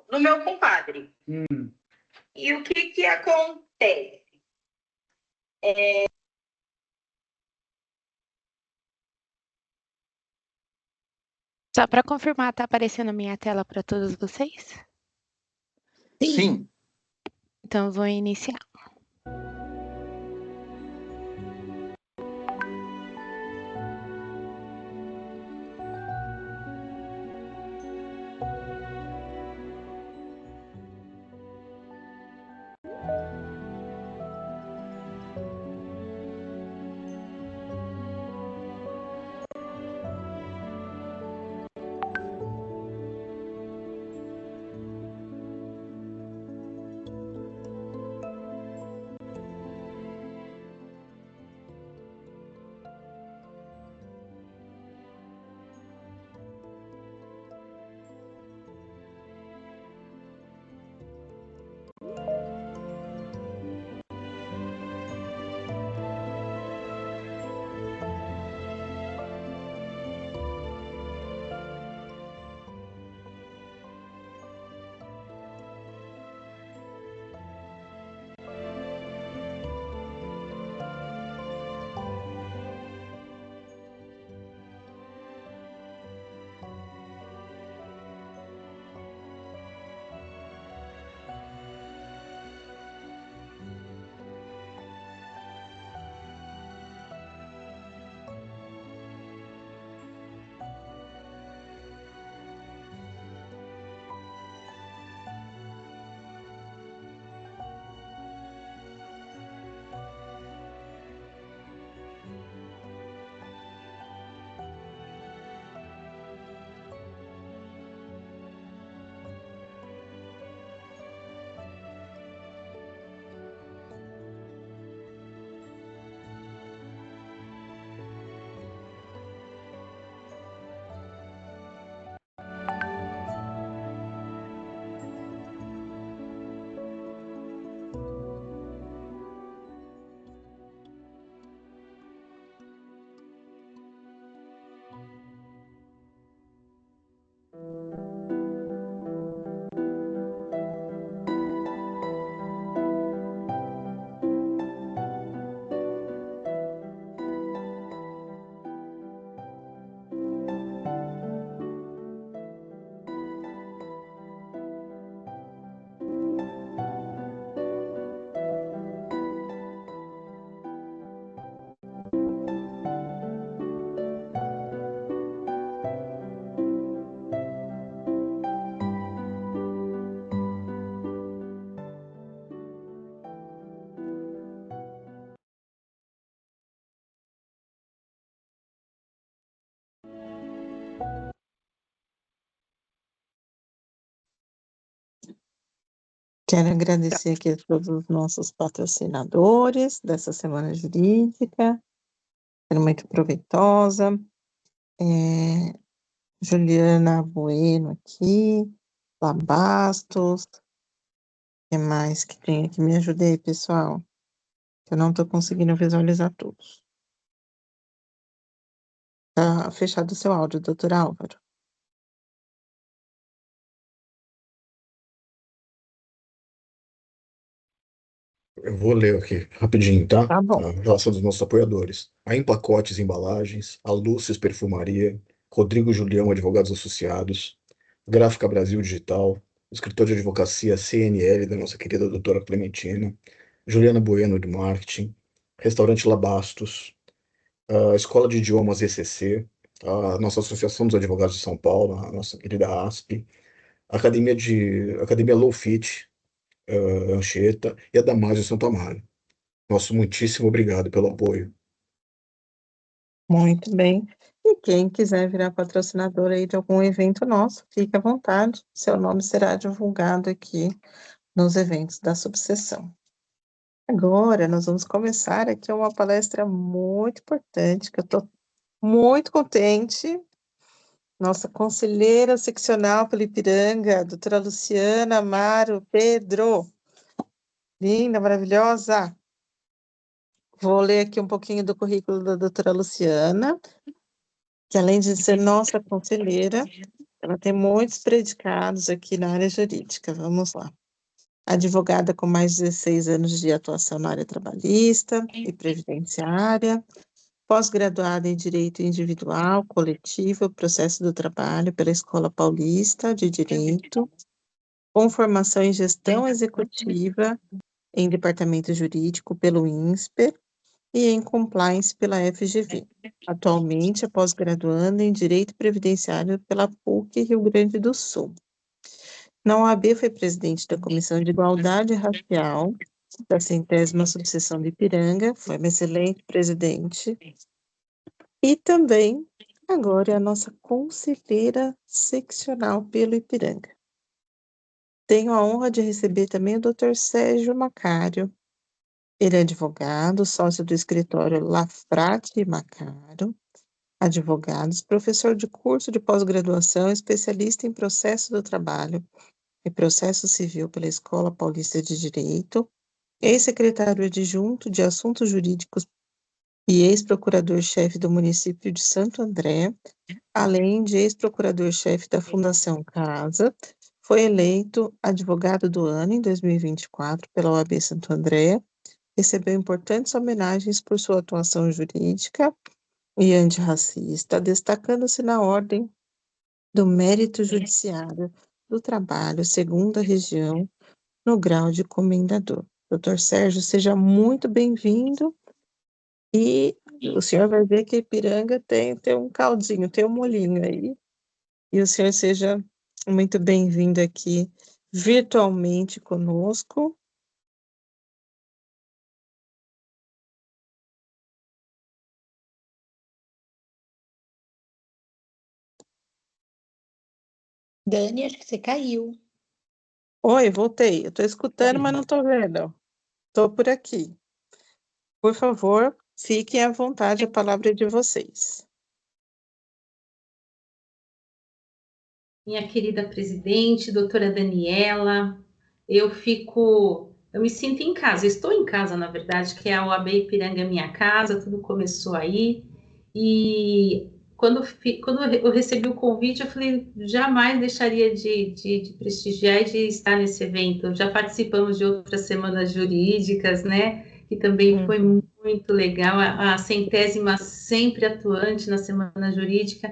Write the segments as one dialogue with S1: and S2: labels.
S1: do meu compadre. E o que acontece?
S2: Só para confirmar, tá aparecendo a minha tela para todos vocês?
S3: Sim.
S2: Então, eu vou iniciar.
S4: Quero agradecer aqui a todos os nossos patrocinadores dessa semana jurídica, foi muito proveitosa. Juliana Bueno aqui, Labastos, o que mais que tem aqui? Me ajudei, pessoal, eu não estou conseguindo visualizar todos. Tá fechado o seu áudio, doutor Álvaro.
S3: Eu vou ler aqui rapidinho, tá?
S4: Tá bom.
S3: A relação dos nossos apoiadores. A Empacotes Embalagens, a Lúcius Perfumaria, Rodrigo Julião Advogados Associados, Gráfica Brasil Digital, o Escritório de Advocacia CNL da nossa querida doutora Clementina, Juliana Bueno do Marketing, Restaurante Labastos, a Escola de Idiomas ECC, a nossa Associação dos Advogados de São Paulo, a nossa querida ASP, a Academia Low Fit, Anchieta e a Damásio Santo Amaro. Nosso muitíssimo obrigado pelo apoio.
S4: Muito bem. E quem quiser virar patrocinador aí de algum evento nosso, fique à vontade. Seu nome será divulgado aqui nos eventos da subseção. Agora, nós vamos começar aqui uma palestra muito importante, que eu estou muito contente. Nossa conselheira seccional pelo Ipiranga, doutora Luciana Amaro Pedro. Linda, maravilhosa. Vou ler aqui um pouquinho do currículo da doutora Luciana, que além de ser nossa conselheira, Ela tem muitos predicados aqui na área jurídica. Vamos lá. Advogada com mais de 16 anos de atuação na área trabalhista e previdenciária, pós-graduada em Direito Individual, Coletivo, Processo do Trabalho pela Escola Paulista de Direito, com formação em Gestão Executiva em Departamento Jurídico pelo INSPER e em Compliance pela FGV. Atualmente é pós-graduanda em Direito Previdenciário pela PUC Rio Grande do Sul. Na OAB foi presidente da Comissão de Igualdade Racial da 100ª Subseção de Ipiranga, foi uma excelente presidente. E também, agora, é a nossa conselheira seccional pelo Ipiranga. Tenho a honra de receber também o Dr. Sérgio Macário. Ele é advogado, sócio do escritório Lafrate e Macário, advogados, professor de curso de pós-graduação, especialista em processo do trabalho e processo civil pela Escola Paulista de Direito, ex-secretário adjunto de Assuntos Jurídicos e ex-procurador-chefe do município de Santo André, além de ex-procurador-chefe da Fundação Casa, foi eleito advogado do ano em 2024 pela OAB Santo André, recebeu importantes homenagens por sua atuação jurídica e antirracista, destacando-se na Ordem do Mérito Judiciário do Trabalho, segunda região, no grau de comendador. Doutor Sérgio, seja muito bem-vindo e o senhor vai ver que Ipiranga tem um caldinho, tem um molinho aí, e o senhor seja muito bem-vindo aqui virtualmente conosco.
S1: Dani, acho que você caiu.
S4: Oi, voltei. Eu estou escutando, mas não estou vendo. Estou por aqui. Por favor, fiquem à vontade, a palavra é de vocês.
S5: Minha querida presidente, doutora Daniela, eu me sinto em casa, estou em casa, na verdade, que é a OAB Ipiranga Minha Casa, tudo começou aí, e quando eu recebi o convite, eu falei, jamais deixaria de prestigiar e de estar nesse evento. Já participamos de outras semanas jurídicas, né, que também foi muito legal, a 100ª sempre atuante na semana jurídica.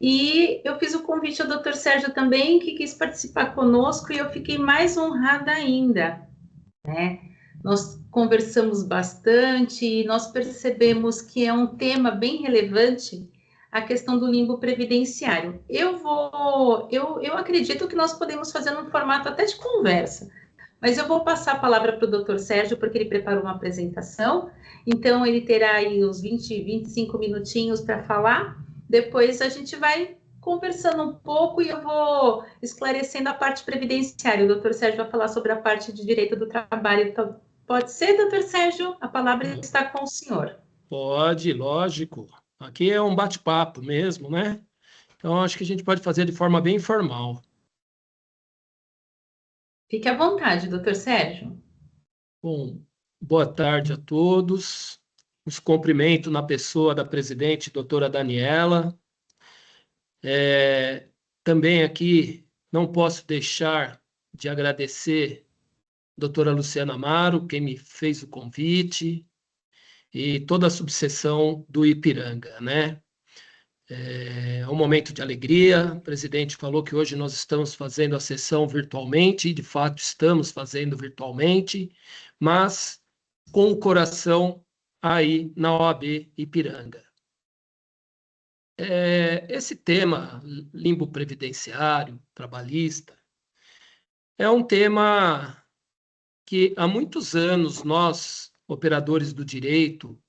S5: E eu fiz o convite ao Dr. Sérgio também, que quis participar conosco, e eu fiquei mais honrada ainda, né? Nós conversamos bastante e nós percebemos que é um tema bem relevante a questão do limbo previdenciário. Eu acredito que nós podemos fazer num formato até de conversa, mas eu vou passar a palavra para o Dr. Sérgio, porque ele preparou uma apresentação, então ele terá aí uns 20, 25 minutinhos para falar. Depois a gente vai conversando um pouco e eu vou esclarecendo a parte previdenciária. O doutor Sérgio vai falar sobre a parte de direito do trabalho. Então, pode ser, doutor Sérgio? A palavra está com o senhor.
S6: Pode, lógico. Aqui é um bate-papo mesmo, né? Então, acho que a gente pode fazer de forma bem informal.
S5: Fique à vontade, doutor Sérgio.
S6: Bom, boa tarde a todos. Os cumprimento na pessoa da presidente, doutora Daniela. Também aqui não posso deixar de agradecer a doutora Luciana Amaro, quem me fez o convite, e toda a subseção do Ipiranga, né? É um momento de alegria. O presidente falou que hoje nós estamos fazendo a sessão virtualmente, e de fato estamos fazendo virtualmente, mas com o coração aí na OAB Ipiranga. Esse tema, limbo previdenciário, trabalhista, é um tema que há muitos anos nós, operadores do direito,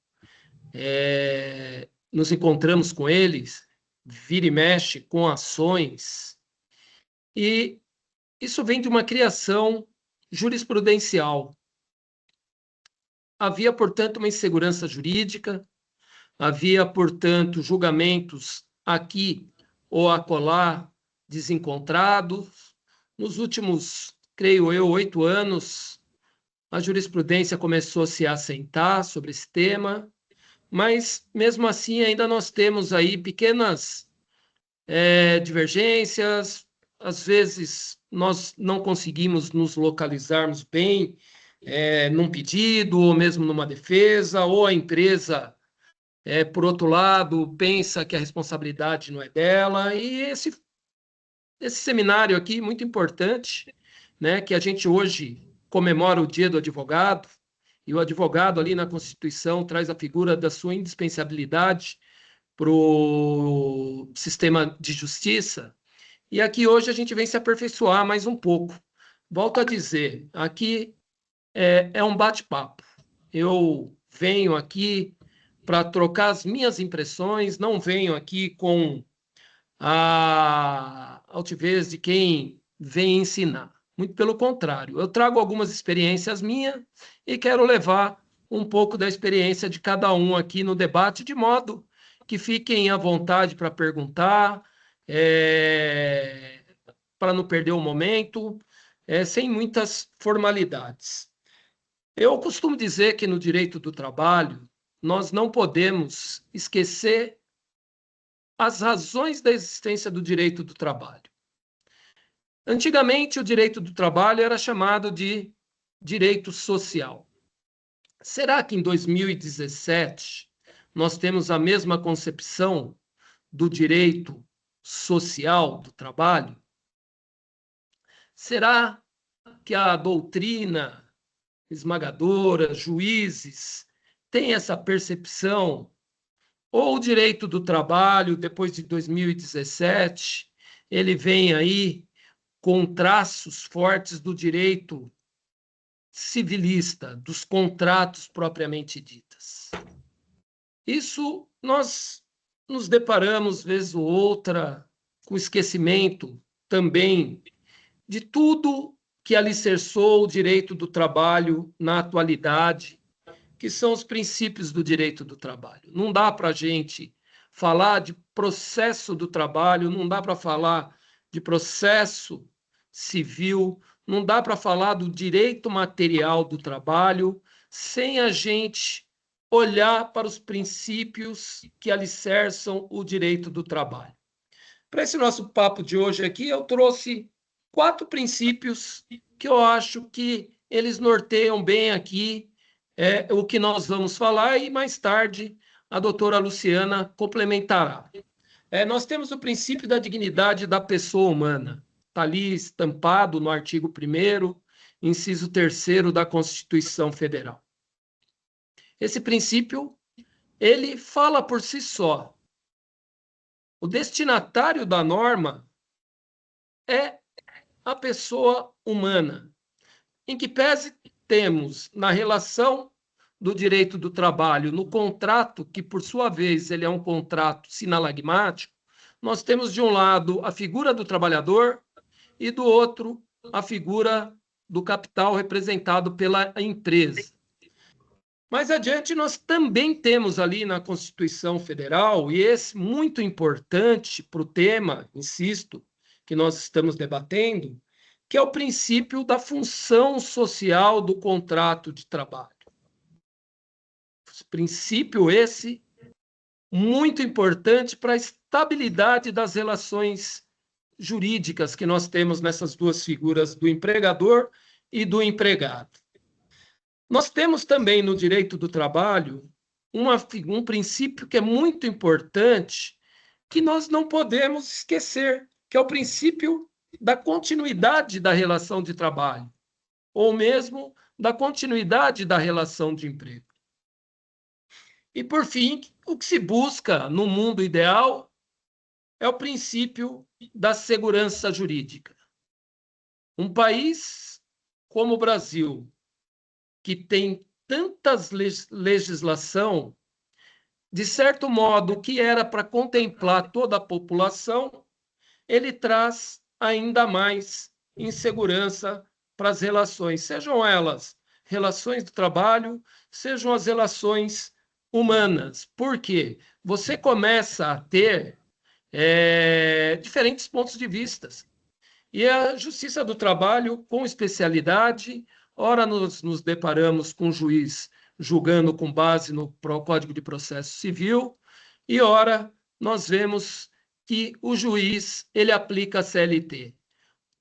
S6: nos encontramos com eles, vira e mexe com ações, e isso vem de uma criação jurisprudencial. Havia, portanto, uma insegurança jurídica, havia, portanto, julgamentos aqui ou acolá desencontrados. Nos últimos, creio eu, 8 anos, a jurisprudência começou a se assentar sobre esse tema, mas, mesmo assim, ainda nós temos aí pequenas divergências, às vezes nós não conseguimos nos localizarmos bem num pedido, ou mesmo numa defesa, ou a empresa, por outro lado, pensa que a responsabilidade não é dela, e esse seminário aqui, muito importante, né, que a gente hoje comemora o Dia do Advogado, e o advogado ali na Constituição traz a figura da sua indispensabilidade para o sistema de justiça, e aqui hoje a gente vem se aperfeiçoar mais um pouco. Volto a dizer, aqui é um bate-papo. Eu venho aqui para trocar as minhas impressões, não venho aqui com a altivez de quem vem ensinar. Muito pelo contrário, eu trago algumas experiências minhas e quero levar um pouco da experiência de cada um aqui no debate, de modo que fiquem à vontade para perguntar, para não perder o momento, sem muitas formalidades. Eu costumo dizer que no direito do trabalho, nós não podemos esquecer as razões da existência do direito do trabalho. Antigamente, o direito do trabalho era chamado de direito social. Será que em 2017 nós temos a mesma concepção do direito social do trabalho? Será que a doutrina esmagadora, juízes, tem essa percepção? Ou o direito do trabalho, depois de 2017, ele vem aí com traços fortes do direito civilista, dos contratos propriamente ditas. Isso nós nos deparamos, vez ou outra, com esquecimento também de tudo que alicerçou o direito do trabalho na atualidade, que são os princípios do direito do trabalho. Não dá para a gente falar de processo do trabalho, não dá para falar de processo civil, não dá para falar do direito material do trabalho sem a gente olhar para os princípios que alicerçam o direito do trabalho. Para esse nosso papo de hoje aqui, eu trouxe 4 princípios que eu acho que eles norteiam bem aqui o que nós vamos falar, e mais tarde a doutora Luciana complementará. Nós temos o princípio da dignidade da pessoa humana, está ali estampado no artigo 1º, inciso 3º da Constituição Federal. Esse princípio, ele fala por si só. O destinatário da norma é a pessoa humana, em que pese temos na relação do direito do trabalho, no contrato, que por sua vez ele é um contrato sinalagmático, nós temos de um lado a figura do trabalhador e do outro a figura do capital representado pela empresa. Mais adiante, nós também temos ali na Constituição Federal, e esse muito importante para o tema, insisto, que nós estamos debatendo, que é o princípio da função social do contrato de trabalho. Princípio esse muito importante para a estabilidade das relações jurídicas que nós temos nessas duas figuras, do empregador e do empregado. Nós temos também no direito do trabalho um princípio que é muito importante, que nós não podemos esquecer, que é o princípio da continuidade da relação de trabalho, ou mesmo da continuidade da relação de emprego. E, por fim, o que se busca no mundo ideal é o princípio da segurança jurídica. Um país como o Brasil, que tem tantas legislação, de certo modo, o que era para contemplar toda a população, ele traz ainda mais insegurança para as relações, sejam elas relações do trabalho, sejam as relações humanas. Por quê? Você começa a ter diferentes pontos de vista. E a Justiça do Trabalho, com especialidade, ora nos deparamos com o juiz julgando com base no Código de Processo Civil, e ora nós vemos que o juiz ele aplica a CLT.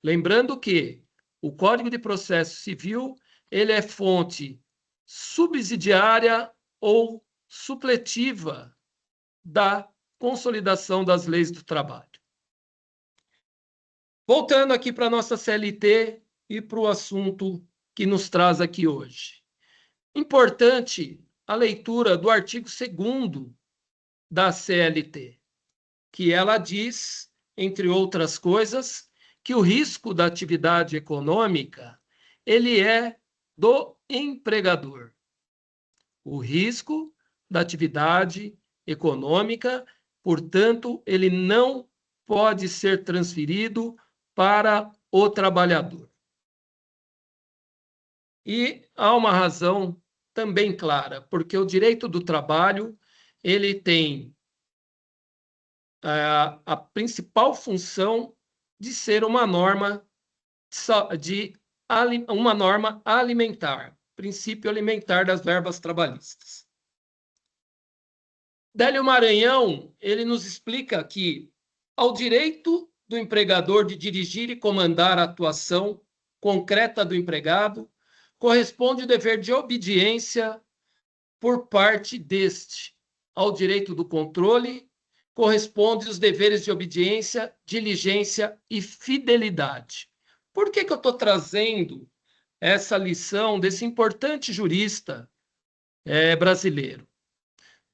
S6: Lembrando que o Código de Processo Civil ele é fonte subsidiária ou supletiva da consolidação das leis do trabalho. Voltando aqui para a nossa CLT e para o assunto que nos traz aqui hoje. Importante a leitura do artigo 2º da CLT, que ela diz, entre outras coisas, que o risco da atividade econômica ele é do empregador. O risco da atividade econômica, portanto, ele não pode ser transferido para o trabalhador. E há uma razão também clara, porque o direito do trabalho ele tem a principal função de ser uma norma uma norma alimentar, princípio alimentar das verbas trabalhistas. Délio Maranhão, ele nos explica que ao direito do empregador de dirigir e comandar a atuação concreta do empregado corresponde o dever de obediência por parte deste. Ao direito do controle corresponde os deveres de obediência, diligência e fidelidade. Por que eu estou trazendo essa lição desse importante jurista brasileiro?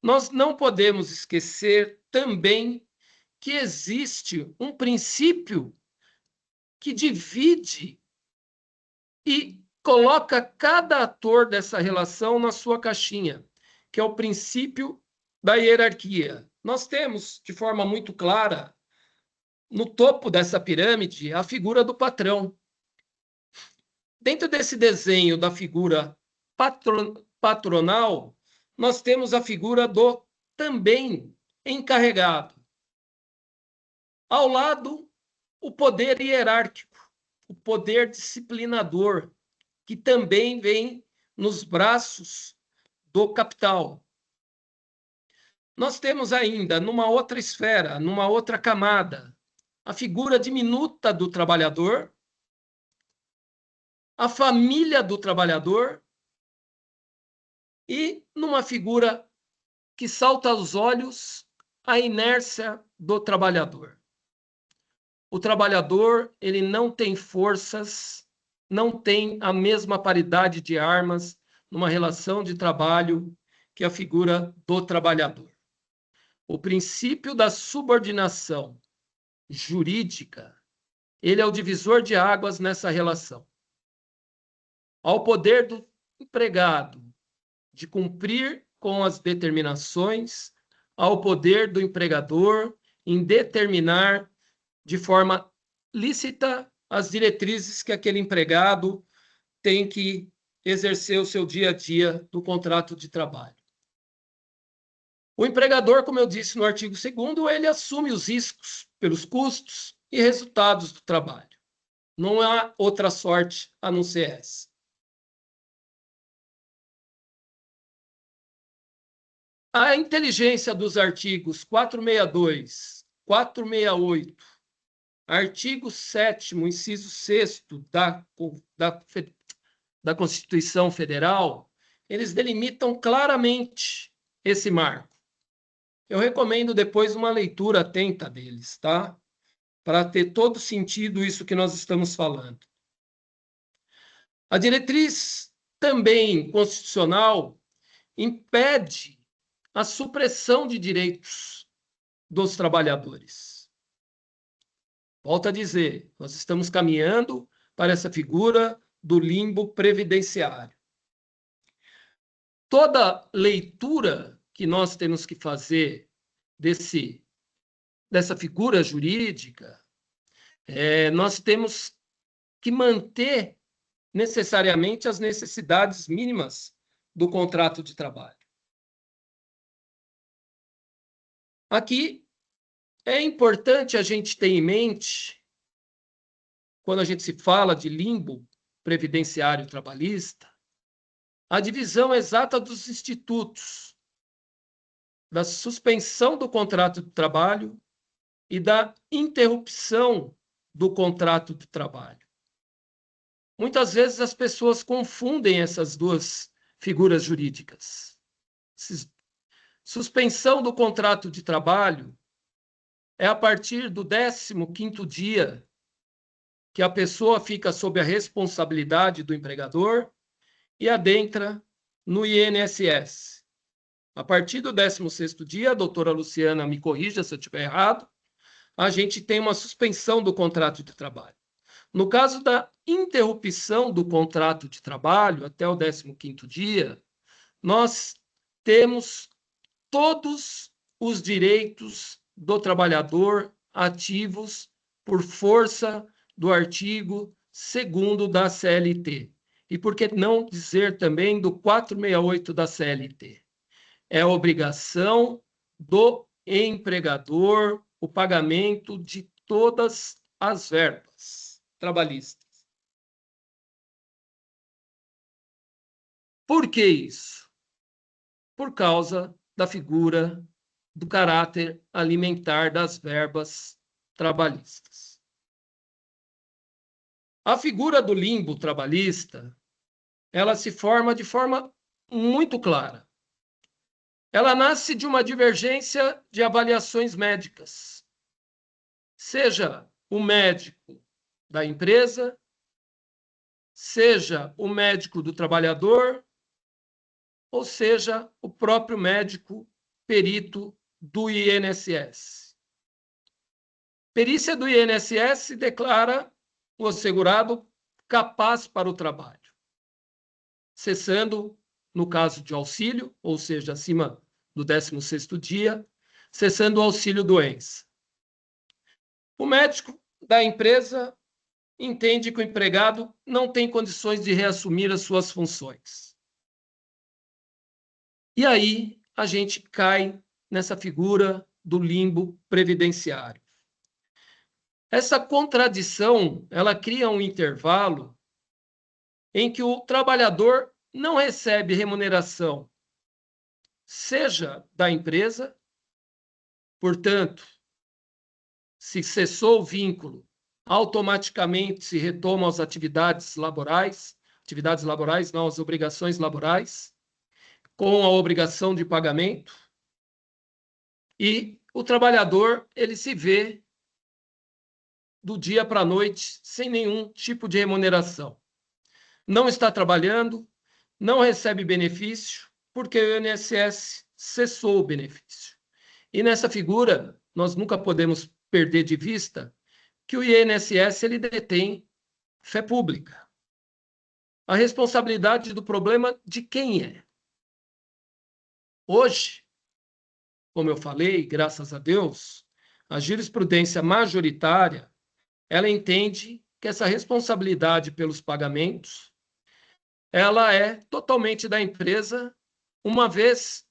S6: Nós não podemos esquecer também que existe um princípio que divide e coloca cada ator dessa relação na sua caixinha, que é o princípio da hierarquia. Nós temos, de forma muito clara, no topo dessa pirâmide, a figura do patrão. Dentro desse desenho da figura patronal, nós temos a figura do também encarregado. Ao lado, o poder hierárquico, o poder disciplinador, que também vem nos braços do capital. Nós temos ainda, numa outra esfera, numa outra camada, a figura diminuta do trabalhador, a família do trabalhador e, numa figura que salta aos olhos, a inércia do trabalhador. O trabalhador, ele não tem forças, não tem a mesma paridade de armas numa relação de trabalho que a figura do trabalhador. O princípio da subordinação jurídica, ele é o divisor de águas nessa relação. Ao poder do empregado de cumprir com as determinações, ao poder do empregador em determinar de forma lícita as diretrizes que aquele empregado tem que exercer o seu dia a dia do contrato de trabalho. O empregador, como eu disse no artigo 2º, ele assume os riscos pelos custos e resultados do trabalho. Não há outra sorte a não ser essa. A inteligência dos artigos 462, 468, artigo 7º, inciso 6º da Constituição Federal, eles delimitam claramente esse marco. Eu recomendo depois uma leitura atenta deles, tá? Para ter todo sentido isso que nós estamos falando. A diretriz também constitucional impede a supressão de direitos dos trabalhadores. Volto a dizer, nós estamos caminhando para essa figura do limbo previdenciário. Toda leitura que nós temos que fazer dessa figura jurídica, nós temos que manter necessariamente as necessidades mínimas do contrato de trabalho. Aqui é importante a gente ter em mente, quando a gente se fala de limbo previdenciário trabalhista, a divisão exata dos institutos, da suspensão do contrato de trabalho e da interrupção do contrato de trabalho. Muitas vezes as pessoas confundem essas duas figuras jurídicas. Suspensão do contrato de trabalho é a partir do 15º dia que a pessoa fica sob a responsabilidade do empregador e adentra no INSS. A partir do 16º dia, a doutora Luciana me corrija se eu estiver errado, a gente tem uma suspensão do contrato de trabalho. No caso da interrupção do contrato de trabalho, até o 15º dia, nós temos todos os direitos do trabalhador ativos por força do artigo 2º da CLT. E por que não dizer também do 468 da CLT? É obrigação do empregador o pagamento de todas as verbas trabalhistas. Por que isso? Por causa da figura do caráter alimentar das verbas trabalhistas. A figura do limbo trabalhista, ela se forma de forma muito clara. Ela nasce de uma divergência de avaliações médicas, seja o médico da empresa, seja o médico do trabalhador, ou seja, o próprio médico perito do INSS. Perícia do INSS declara o assegurado capaz para o trabalho, cessando, no caso de auxílio, ou seja, acima do 16º dia, cessando o auxílio-doença. O médico da empresa entende que o empregado não tem condições de reassumir as suas funções. E aí a gente cai nessa figura do limbo previdenciário. Essa contradição, ela cria um intervalo em que o trabalhador não recebe remuneração, seja da empresa, portanto, se cessou o vínculo, automaticamente se retoma às atividades laborais não, às obrigações laborais, com a obrigação de pagamento, e o trabalhador ele se vê do dia para a noite sem nenhum tipo de remuneração. Não está trabalhando, não recebe benefício, porque o INSS cessou o benefício. E nessa figura, nós nunca podemos perder de vista que o INSS ele detém fé pública. A responsabilidade do problema de quem é? Hoje, como eu falei, graças a Deus, a jurisprudência majoritária, ela entende que essa responsabilidade pelos pagamentos, ela é totalmente da empresa, uma vez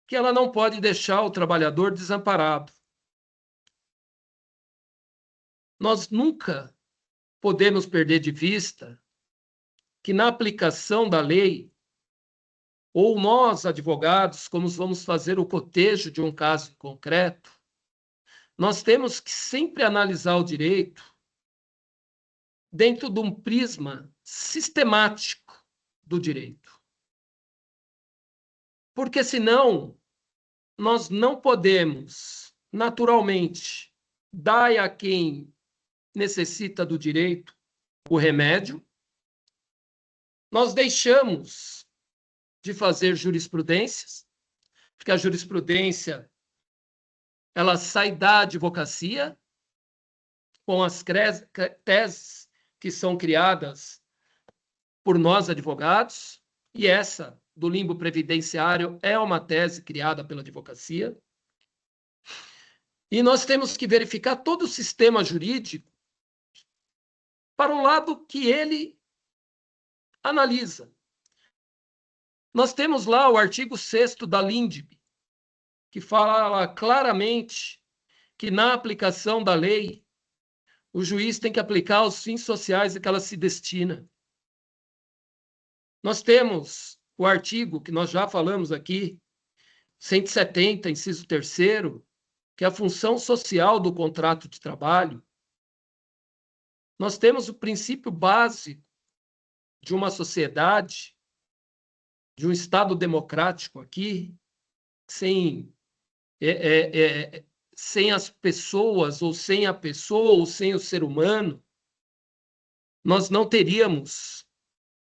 S6: que ela não pode deixar o trabalhador desamparado. Nós nunca podemos perder de vista que na aplicação da lei, ou nós, advogados, como vamos fazer o cotejo de um caso concreto, nós temos que sempre analisar o direito dentro de um prisma sistemático do direito. Porque senão nós não podemos, naturalmente, dar a quem necessita do direito o remédio. Nós deixamos de fazer jurisprudências, porque a jurisprudência ela sai da advocacia com as teses que são criadas por nós advogados, e essa do limbo previdenciário é uma tese criada pela advocacia. E nós temos que verificar todo o sistema jurídico para o lado que ele analisa. Nós temos lá o artigo 6º da LINDB, que fala claramente que na aplicação da lei, o juiz tem que aplicar os fins sociais a que ela se destina. Nós temos o artigo que nós já falamos aqui, 170, inciso 3º, que a função social do contrato de trabalho, nós temos o princípio básico de uma sociedade, de um Estado democrático aqui, sem as pessoas, ou sem a pessoa, ou sem o ser humano, nós não teríamos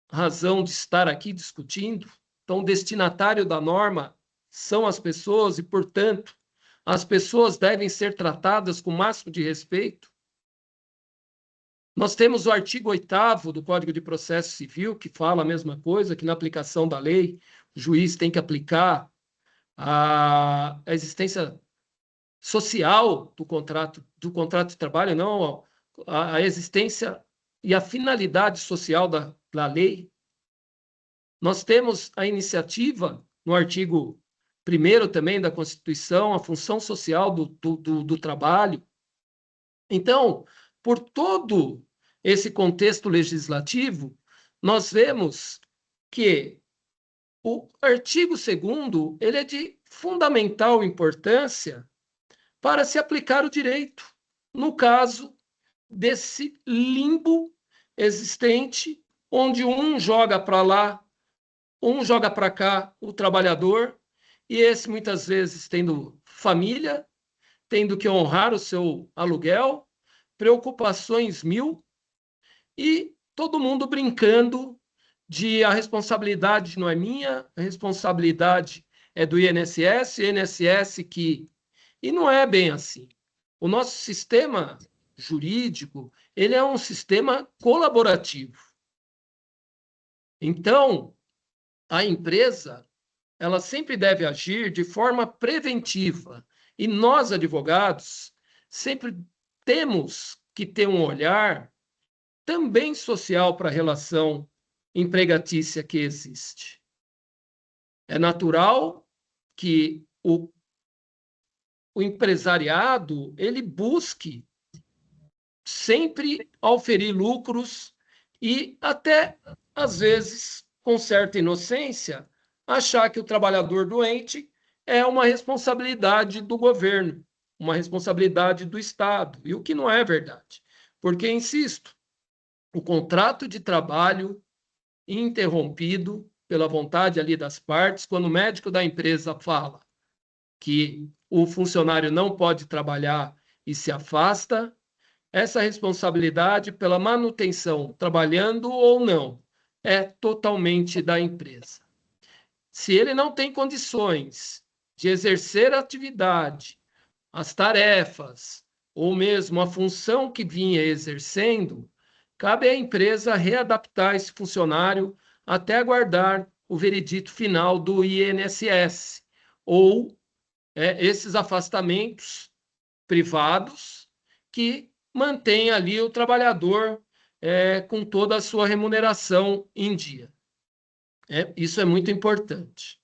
S6: razão de estar aqui discutindo. Então, o destinatário da norma são as pessoas e, portanto, as pessoas devem ser tratadas com o máximo de respeito. Nós temos o artigo 8º do Código de Processo Civil, que fala a mesma coisa, que na aplicação da lei, o juiz tem que aplicar a existência social do contrato de trabalho, não a existência e a finalidade social da lei. Nós temos a iniciativa, no artigo 1º também da Constituição, a função social do trabalho. Então, por todo esse contexto legislativo, nós vemos que o artigo 2º ele é de fundamental importância para se aplicar o direito, no caso desse limbo existente, onde um joga para lá, um joga para cá o trabalhador, e esse muitas vezes tendo família, tendo que honrar o seu aluguel, preocupações mil, e todo mundo brincando de a responsabilidade não é minha, a responsabilidade é do INSS que... E não é bem assim. O nosso sistema jurídico, ele é um sistema colaborativo. Então, a empresa, ela sempre deve agir de forma preventiva. E nós, advogados, sempre temos que ter um olhar também social para a relação empregatícia que existe. É natural que o empresariado ele busque sempre auferir lucros e até, às vezes, com certa inocência, achar que o trabalhador doente é uma responsabilidade do governo, uma responsabilidade do Estado, e o que não é verdade. Porque, insisto, o contrato de trabalho interrompido pela vontade ali das partes, quando o médico da empresa fala que o funcionário não pode trabalhar e se afasta, essa responsabilidade pela manutenção, trabalhando ou não, é totalmente da empresa. Se ele não tem condições de exercer a atividade, as tarefas, ou mesmo a função que vinha exercendo, cabe à empresa readaptar esse funcionário até aguardar o veredito final do INSS, ou esses afastamentos privados que mantêm ali o trabalhador com toda a sua remuneração em dia. Isso é muito importante.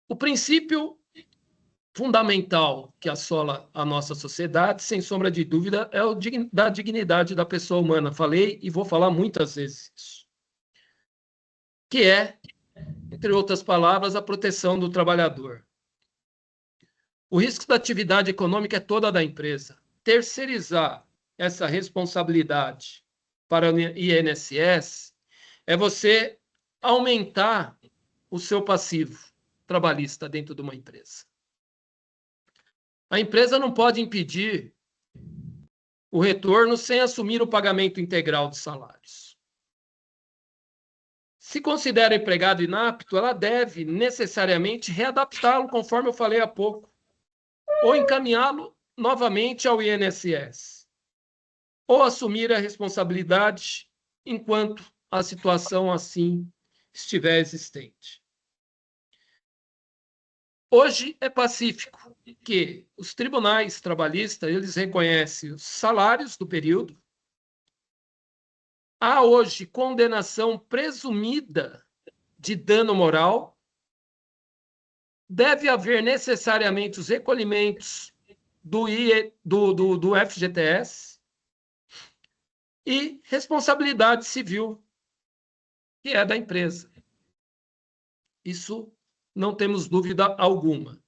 S6: O princípio fundamental que assola a nossa sociedade, sem sombra de dúvida, é o da dignidade da pessoa humana. Falei e vou falar muitas vezes isso. Que é, entre outras palavras, a proteção do trabalhador. O risco da atividade econômica é toda da empresa. Terceirizar essa responsabilidade para o INSS é você aumentar o seu passivo trabalhista dentro de uma empresa. A empresa não pode impedir o retorno sem assumir o pagamento integral de salários. Se considera empregado inapto, ela deve necessariamente readaptá-lo, conforme eu falei há pouco, ou encaminhá-lo novamente ao INSS, ou assumir a responsabilidade enquanto a situação assim estiver existente. Hoje é pacífico que os tribunais trabalhistas eles reconhecem os salários do período. Há hoje condenação presumida de dano moral. Deve haver necessariamente os recolhimentos do FGTS e responsabilidade civil que é da empresa. Isso não temos dúvida alguma.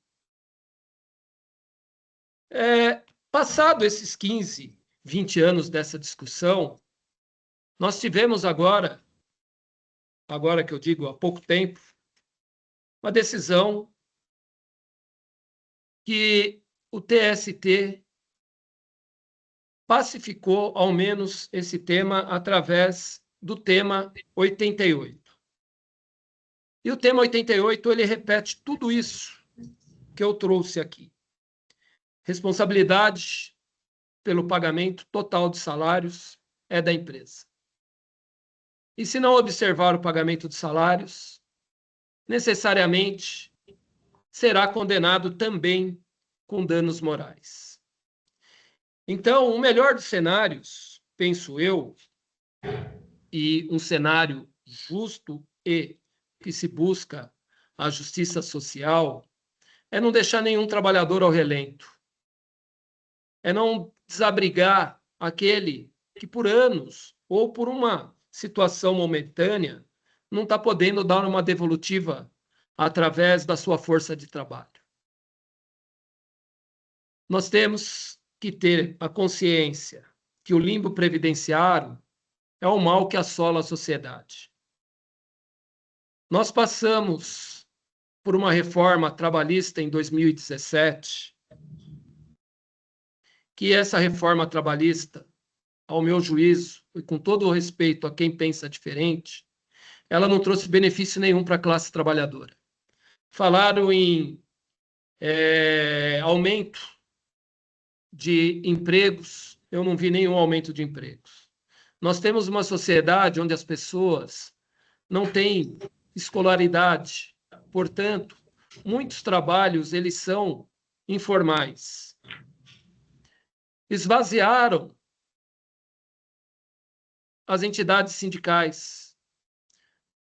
S6: Passado esses 15, 20 anos dessa discussão, nós tivemos agora que eu digo há pouco tempo, uma decisão que o TST pacificou, ao menos, esse tema através do tema 88. E o tema 88, ele repete tudo isso que eu trouxe aqui. Responsabilidade pelo pagamento total de salários é da empresa. E se não observar o pagamento de salários, necessariamente será condenado também com danos morais. Então, o melhor dos cenários, penso eu, e um cenário justo e que se busca a justiça social, é não deixar nenhum trabalhador ao relento. É não desabrigar aquele que por anos ou por uma situação momentânea não está podendo dar uma devolutiva através da sua força de trabalho. Nós temos que ter a consciência que o limbo previdenciário é o mal que assola a sociedade. Nós passamos por uma reforma trabalhista em 2017, que essa reforma trabalhista, ao meu juízo, e com todo o respeito a quem pensa diferente, ela não trouxe benefício nenhum para a classe trabalhadora. Falaram em aumento de empregos, eu não vi nenhum aumento de empregos. Nós temos uma sociedade onde as pessoas não têm escolaridade, portanto, muitos trabalhos eles são informais. Esvaziaram as entidades sindicais.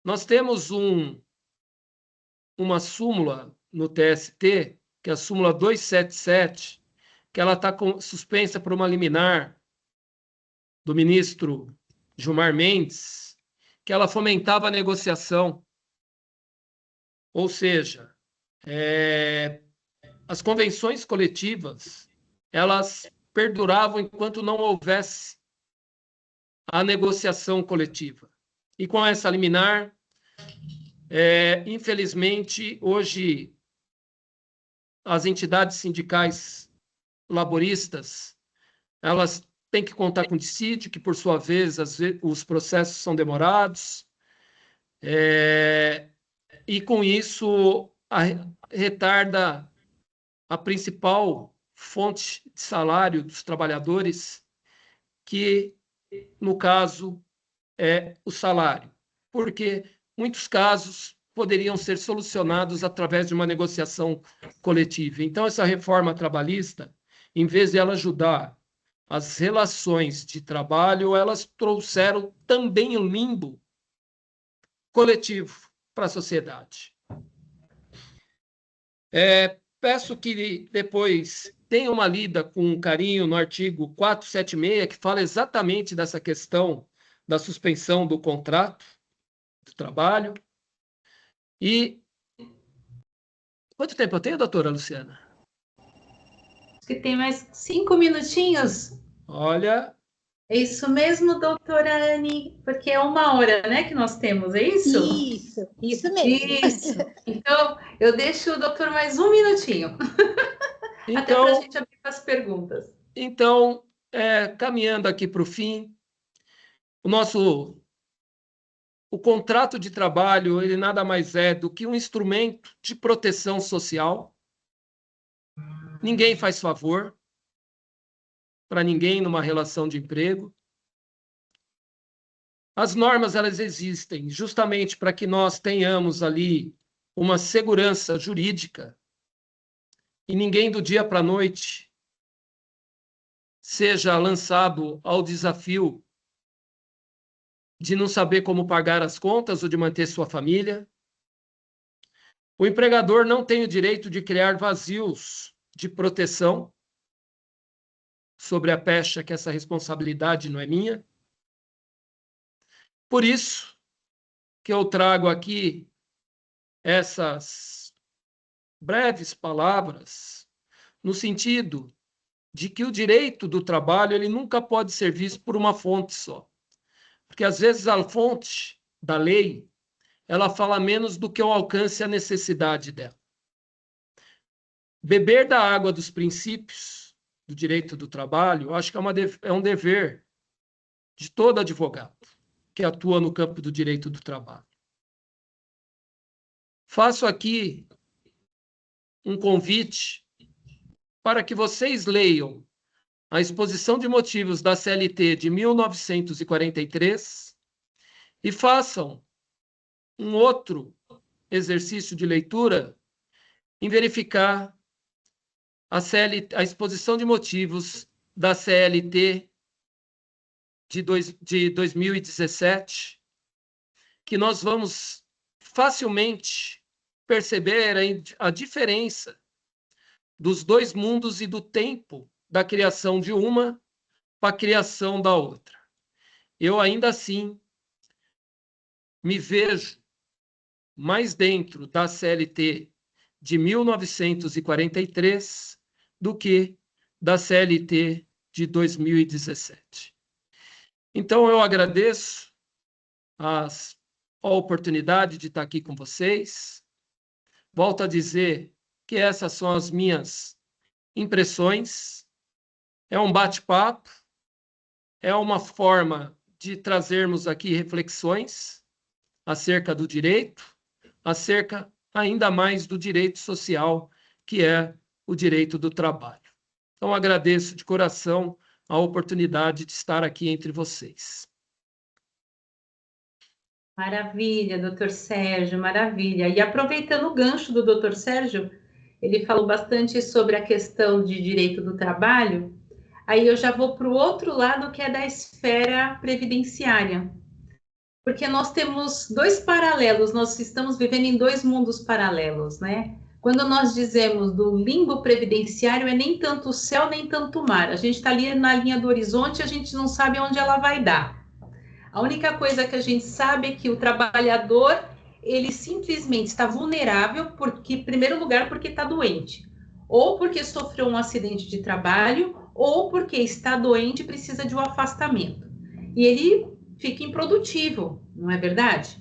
S6: Nós temos uma súmula no TST, que é a súmula 277, que ela está suspensa por uma liminar do ministro Gilmar Mendes, que ela fomentava a negociação. Ou seja, as convenções coletivas, elas perduravam enquanto não houvesse a negociação coletiva. E com essa liminar, infelizmente, hoje, as entidades sindicais laboristas, elas têm que contar com dissídio, que, por sua vez, os processos são demorados, e, com isso, retarda a principal fonte de salário dos trabalhadores, que, no caso, é o salário. Porque muitos casos poderiam ser solucionados através de uma negociação coletiva. Então, essa reforma trabalhista, em vez de ela ajudar as relações de trabalho, elas trouxeram também um limbo coletivo para a sociedade. Peço que depois tenha uma lida com carinho no artigo 476, que fala exatamente dessa questão da suspensão do contrato de trabalho. E quanto tempo eu tenho, doutora Luciana?
S5: Acho que tem mais 5 minutinhos.
S6: Olha...
S5: É isso mesmo, doutora Anne? Porque é 1 hora, né, que nós temos, é isso?
S1: Isso mesmo.
S5: Isso. Então, eu deixo o doutor mais 1 minutinho. Até para a gente abrir as perguntas.
S6: Então, caminhando aqui para o fim, o contrato de trabalho, ele nada mais é do que um instrumento de proteção social. Ninguém faz favor para ninguém numa relação de emprego. As normas, elas existem justamente para que nós tenhamos ali uma segurança jurídica e ninguém do dia para a noite seja lançado ao desafio de não saber como pagar as contas ou de manter sua família. O empregador não tem o direito de criar vazios de proteção sobre a pecha, que essa responsabilidade não é minha. Por isso, que eu trago aqui essas breves palavras no sentido de que o direito do trabalho ele nunca pode ser visto por uma fonte só. Porque, às vezes, a fonte da lei ela fala menos do que o alcance e a necessidade dela. Beber da água dos princípios do direito do trabalho, eu acho que é um dever de todo advogado que atua no campo do direito do trabalho. Faço aqui um convite para que vocês leiam a exposição de motivos da CLT de 1943 e façam um outro exercício de leitura em verificar a exposição de motivos da CLT de 2017, que nós vamos facilmente perceber a diferença dos dois mundos e do tempo da criação de uma para a criação da outra. Eu, ainda assim, me vejo mais dentro da CLT de 1943 do que da CLT de 2017. Então, eu agradeço a oportunidade de estar aqui com vocês. Volto a dizer que essas são as minhas impressões. É um bate-papo, é uma forma de trazermos aqui reflexões acerca do direito, acerca ainda mais do direito social, que é o direito do trabalho. Então, agradeço de coração a oportunidade de estar aqui entre vocês.
S5: Maravilha, doutor Sérgio, maravilha. E aproveitando o gancho do doutor Sérgio, ele falou bastante sobre a questão de direito do trabalho, aí eu já vou para o outro lado, que é da esfera previdenciária. Porque nós temos dois paralelos, nós estamos vivendo em dois mundos paralelos, né? Quando nós dizemos do limbo previdenciário, é nem tanto o céu, nem tanto o mar. A gente está ali na linha do horizonte, a gente não sabe onde ela vai dar. A única coisa que a gente sabe é que o trabalhador, ele simplesmente está vulnerável, porque, em primeiro lugar, porque está doente, ou porque sofreu um acidente de trabalho, ou porque está doente e precisa de um afastamento. E ele fica improdutivo, não é verdade?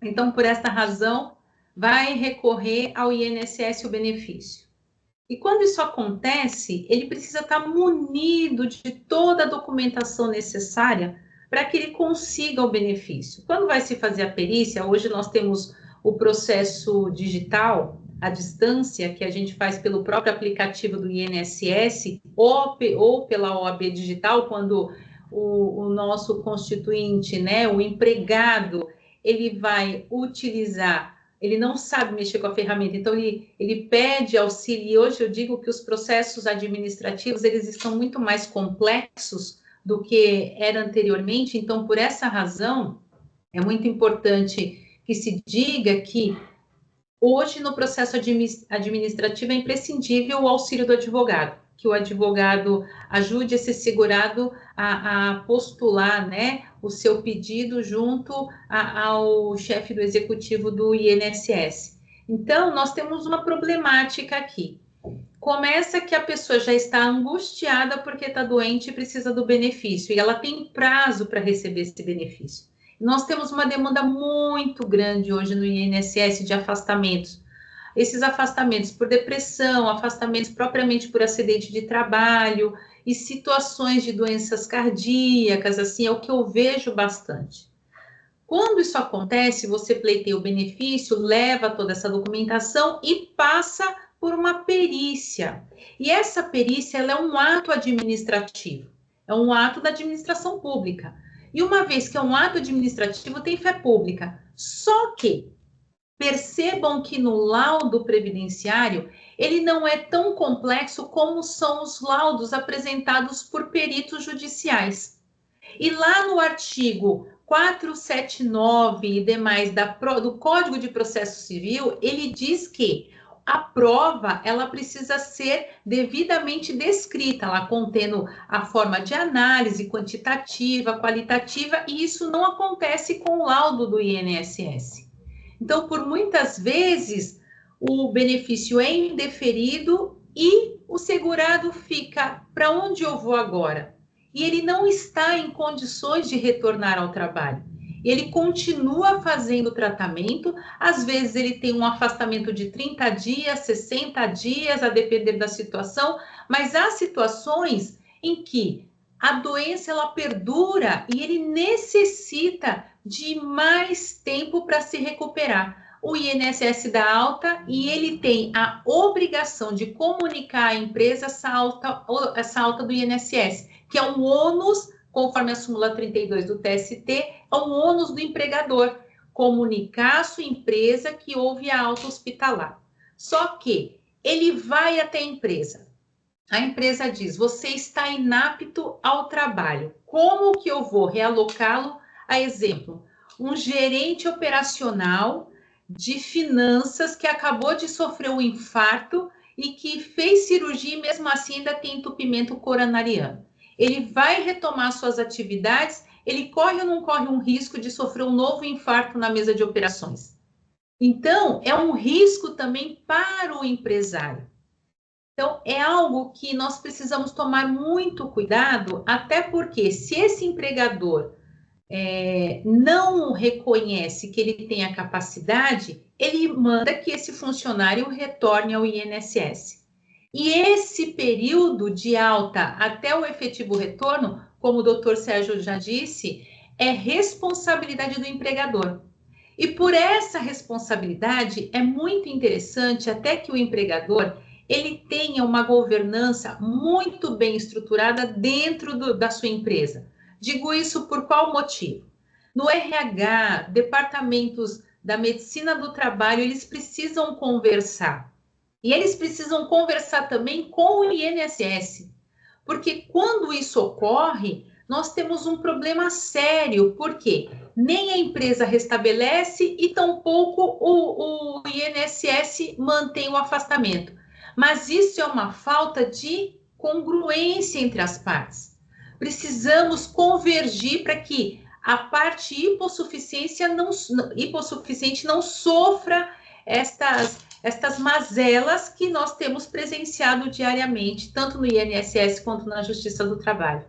S5: Então, por esta razão, vai recorrer ao INSS o benefício. E quando isso acontece, ele precisa estar munido de toda a documentação necessária para que ele consiga o benefício. Quando vai se fazer a perícia, hoje nós temos o processo digital, à distância, que a gente faz pelo próprio aplicativo do INSS ou pela OAB digital, quando o nosso constituinte, né, o empregado, ele vai utilizar, ele não sabe mexer com a ferramenta, então ele pede auxílio. E hoje eu digo que os processos administrativos, eles estão muito mais complexos do que era anteriormente. Então, por essa razão, é muito importante que se diga que hoje no processo administrativo é imprescindível o auxílio do advogado, que o advogado ajude esse segurado a postular, né, o seu pedido junto ao chefe do executivo do INSS. Então, nós temos uma problemática aqui. Começa que a pessoa já está angustiada porque está doente e precisa do benefício, e ela tem prazo para receber esse benefício. Nós temos uma demanda muito grande hoje no INSS de afastamentos. Esses afastamentos por depressão, afastamentos propriamente por acidente de trabalho e situações de doenças cardíacas, assim, é o que eu vejo bastante. Quando isso acontece, você pleiteia o benefício, leva toda essa documentação e passa por uma perícia. E essa perícia, ela é um ato administrativo, é um ato da administração pública. E uma vez que é um ato administrativo, tem fé pública. Só que percebam que no laudo previdenciário, ele não é tão complexo como são os laudos apresentados por peritos judiciais. E lá no artigo 479 e demais do Código de Processo Civil, ele diz que a prova, ela precisa ser devidamente descrita, ela contendo a forma de análise quantitativa, qualitativa, e isso não acontece com o laudo do INSS. Então, por muitas vezes, o benefício é indeferido e o segurado fica, para onde eu vou agora? E ele não está em condições de retornar ao trabalho. Ele continua fazendo o tratamento, às vezes ele tem um afastamento de 30 dias, 60 dias, a depender da situação, mas há situações em que a doença ela perdura e ele necessita de mais tempo para se recuperar. O INSS dá alta e ele tem a obrigação de comunicar à empresa essa alta do INSS, que é um ônus, conforme a súmula 32 do TST, é um ônus do empregador, comunicar à sua empresa que houve a alta hospitalar. Só que ele vai até a empresa diz, você está inapto ao trabalho, como que eu vou realocá-lo? A exemplo, um gerente operacional de finanças que acabou de sofrer um infarto e que fez cirurgia e mesmo assim ainda tem entupimento coronariano. Ele vai retomar suas atividades, ele corre ou não corre um risco de sofrer um novo infarto na mesa de operações? Então, é um risco também para o empresário. Então, é algo que nós precisamos tomar muito cuidado, até porque se esse empregador não reconhece que ele tem a capacidade, ele manda que esse funcionário retorne ao INSS. E esse período de alta até o efetivo retorno, como o doutor Sérgio já disse, é responsabilidade do empregador. E por essa responsabilidade, é muito interessante até que o empregador ele tenha uma governança muito bem estruturada dentro da sua empresa. Digo isso por qual motivo? No RH, departamentos da medicina do trabalho, eles precisam conversar. E eles precisam conversar também com o INSS, porque quando isso ocorre, nós temos um problema sério, porque nem a empresa restabelece e tampouco o INSS mantém o afastamento. Mas isso é uma falta de congruência entre as partes. Precisamos convergir para que a parte hipossuficiente não sofra estas mazelas que nós temos presenciado diariamente, tanto no INSS quanto na Justiça do Trabalho.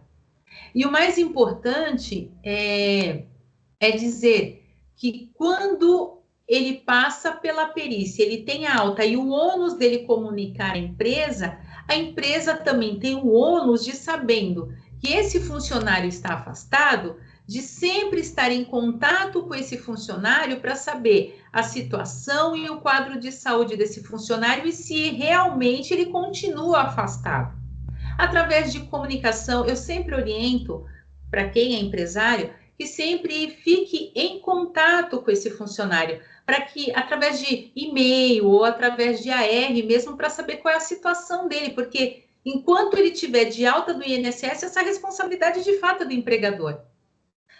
S5: E o mais importante é dizer que quando ele passa pela perícia, ele tem a alta e o ônus dele comunicar à empresa, a empresa também tem o ônus de, sabendo que esse funcionário está afastado, de sempre estar em contato com esse funcionário para saber a situação e o quadro de saúde desse funcionário e se realmente ele continua afastado. Através de comunicação, eu sempre oriento para quem é empresário que sempre fique em contato com esse funcionário, para que, através de e-mail ou através de AR mesmo, para saber qual é a situação dele, porque enquanto ele tiver de alta do INSS, essa responsabilidade de fato é do empregador.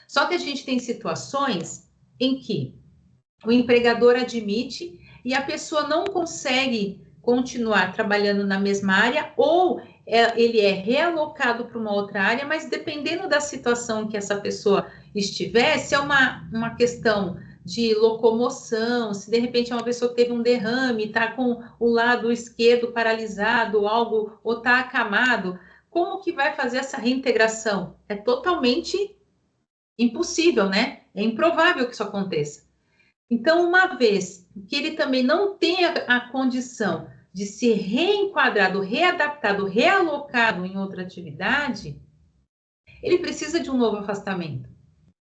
S5: Só que a gente tem situações em que o empregador admite e a pessoa não consegue continuar trabalhando na mesma área, ou ele é realocado para uma outra área, mas dependendo da situação que essa pessoa estiver, se é uma questão de locomoção, se de repente é uma pessoa que teve um derrame, está com o lado esquerdo paralisado, algo, ou está acamado, como que vai fazer essa reintegração? É totalmente impossível, né? É improvável que isso aconteça. Então, uma vez que ele também não tem a condição de ser reenquadrado, readaptado, realocado em outra atividade, ele precisa de um novo afastamento.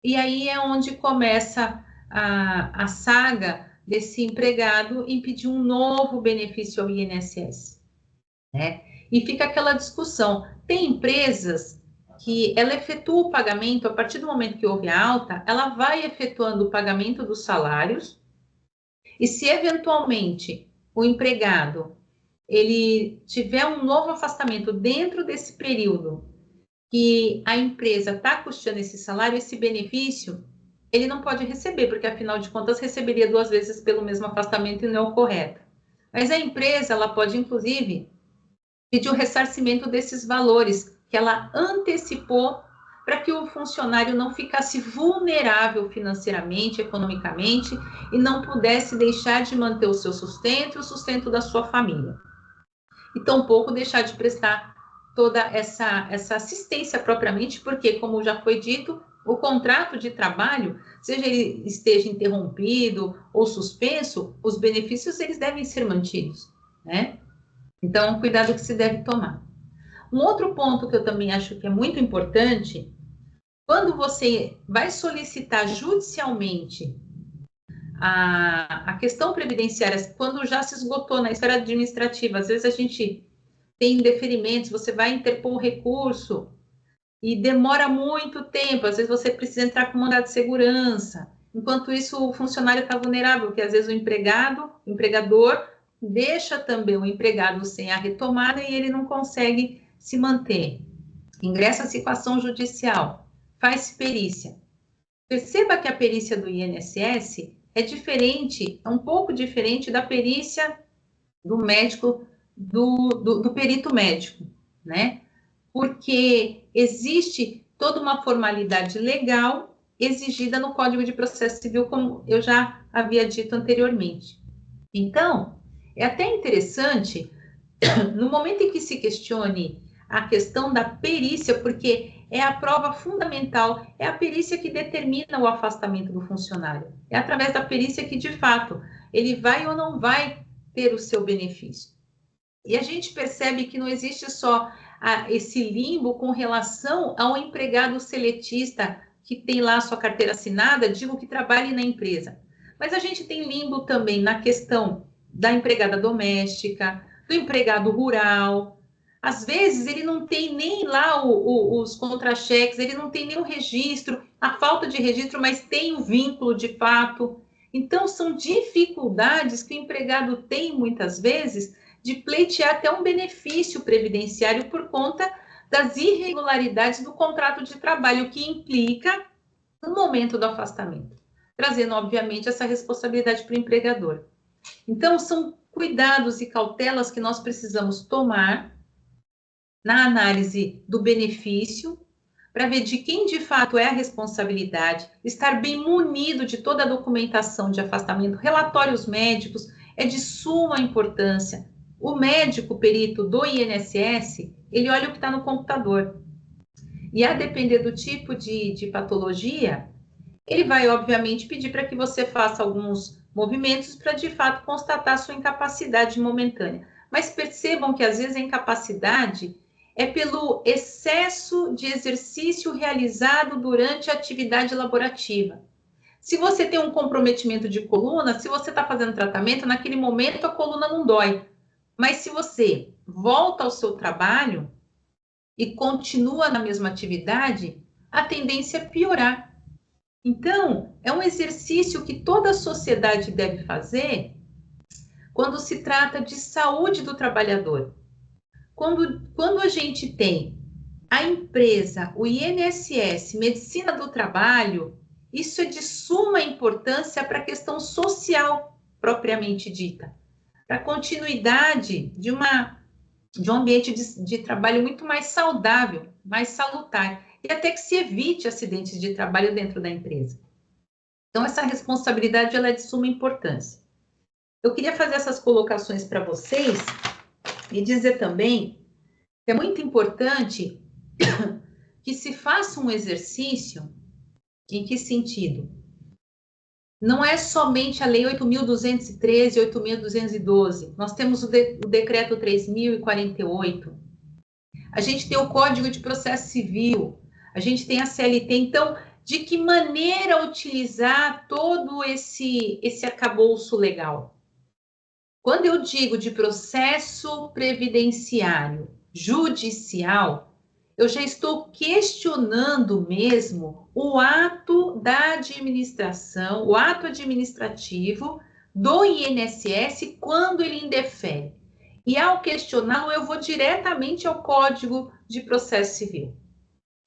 S5: E aí é onde começa a saga desse empregado em pedir um novo benefício ao INSS, né? E fica aquela discussão. Tem empresas que ela efetua o pagamento, a partir do momento que houve a alta, ela vai efetuando o pagamento dos salários, e se eventualmente o empregado ele tiver um novo afastamento dentro desse período que a empresa está custeando esse salário, esse benefício, ele não pode receber, porque afinal de contas receberia 2 vezes pelo mesmo afastamento e não é o correto. Mas a empresa, ela pode, inclusive, pedir o ressarcimento desses valores que ela antecipou para que o funcionário não ficasse vulnerável financeiramente, economicamente, e não pudesse deixar de manter o seu sustento e o sustento da sua família. E tampouco deixar de prestar toda essa assistência propriamente, porque, como já foi dito, o contrato de trabalho, seja ele esteja interrompido ou suspenso, os benefícios eles devem ser mantidos, né? Então, cuidado que se deve tomar. Um outro ponto que eu também acho que é muito importante, quando você vai solicitar judicialmente a questão previdenciária, quando já se esgotou na esfera administrativa, às vezes a gente tem indeferimentos, você vai interpor um recurso e demora muito tempo, às vezes você precisa entrar com mandado de segurança, enquanto isso o funcionário está vulnerável, porque às vezes o empregador deixa também o empregado sem a retomada e ele não consegue se manter. Ingressa-se com ação judicial, faz perícia. Perceba que a perícia do INSS é diferente, é um pouco diferente da perícia do médico, do perito médico, né? Porque existe toda uma formalidade legal exigida no Código de Processo Civil, como eu já havia dito anteriormente. Então, é até interessante, no momento em que se questione a questão da perícia, porque é a prova fundamental, é a perícia que determina o afastamento do funcionário. É através da perícia que, de fato, ele vai ou não vai ter o seu benefício. E a gente percebe que não existe só esse limbo com relação ao empregado seletista que tem lá a sua carteira assinada, digo que trabalhe na empresa. Mas a gente tem limbo também na questão da empregada doméstica, do empregado rural. Às vezes ele não tem nem lá os contra-cheques, ele não tem nem o registro, a falta de registro, mas tem o vínculo de fato. Então, são dificuldades que o empregado tem muitas vezes de pleitear até um benefício previdenciário por conta das irregularidades do contrato de trabalho, que implica no momento do afastamento, trazendo, obviamente, essa responsabilidade para o empregador. Então, são cuidados e cautelas que nós precisamos tomar na análise do benefício, para ver de quem de fato é a responsabilidade, estar bem munido de toda a documentação de afastamento, relatórios médicos, é de suma importância. O médico perito do INSS, ele olha o que está no computador. E a depender do tipo de patologia, ele vai, obviamente, pedir para que você faça alguns movimentos para, de fato, constatar a sua incapacidade momentânea. Mas percebam que, às vezes, a incapacidade é pelo excesso de exercício realizado durante a atividade laborativa. Se você tem um comprometimento de coluna, se você está fazendo tratamento, naquele momento a coluna não dói. Mas se você volta ao seu trabalho e continua na mesma atividade, a tendência é piorar. Então, é um exercício que toda a sociedade deve fazer quando se trata de saúde do trabalhador. Quando a gente tem a empresa, o INSS, Medicina do Trabalho, isso é de suma importância para a questão social propriamente dita, para a continuidade de um ambiente de trabalho muito mais saudável, mais salutar, e até que se evite acidentes de trabalho dentro da empresa. Então, essa responsabilidade ela é de suma importância. Eu queria fazer essas colocações para vocês e dizer também que é muito importante que se faça um exercício. Em que sentido? Não é somente a Lei 8.213 e 8.212. Nós temos o Decreto 3.048. A gente tem o Código de Processo Civil. A gente tem a CLT. Então, de que maneira utilizar todo esse arcabouço legal? Quando eu digo de processo previdenciário judicial, eu já estou questionando mesmo o ato da administração, o ato administrativo do INSS quando ele indefere. E ao questioná-lo, eu vou diretamente ao Código de Processo Civil.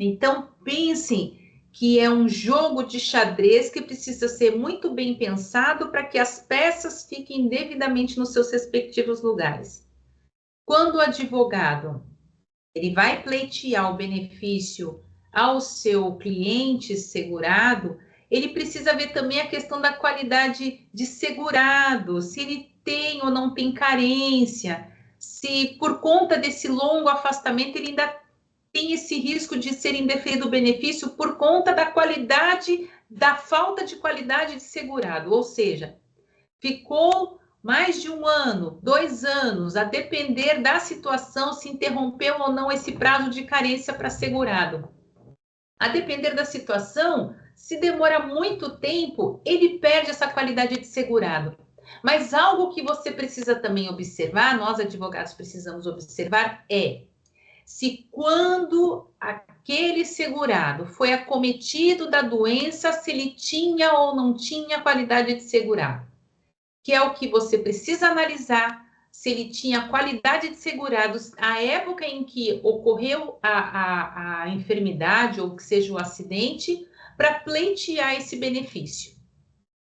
S5: Então, pensem que é um jogo de xadrez que precisa ser muito bem pensado para que as peças fiquem devidamente nos seus respectivos lugares. Quando o advogado ele vai pleitear o benefício ao seu cliente segurado, ele precisa ver também a questão da qualidade de segurado, se ele tem ou não tem carência, se por conta desse longo afastamento ele ainda tem esse risco de ser indeferido o benefício por conta da qualidade, da falta de qualidade de segurado, ou seja, ficou mais de 1 ano, 2 anos, a depender da situação, se interrompeu ou não esse prazo de carência para segurado. A depender da situação, se demora muito tempo, ele perde essa qualidade de segurado. Mas algo que você precisa também observar, nós advogados precisamos observar, é se quando aquele segurado foi acometido da doença, se ele tinha ou não tinha qualidade de segurado. Que é o que você precisa analisar, se ele tinha qualidade de segurados à época em que ocorreu a enfermidade ou que seja o acidente, para pleitear esse benefício.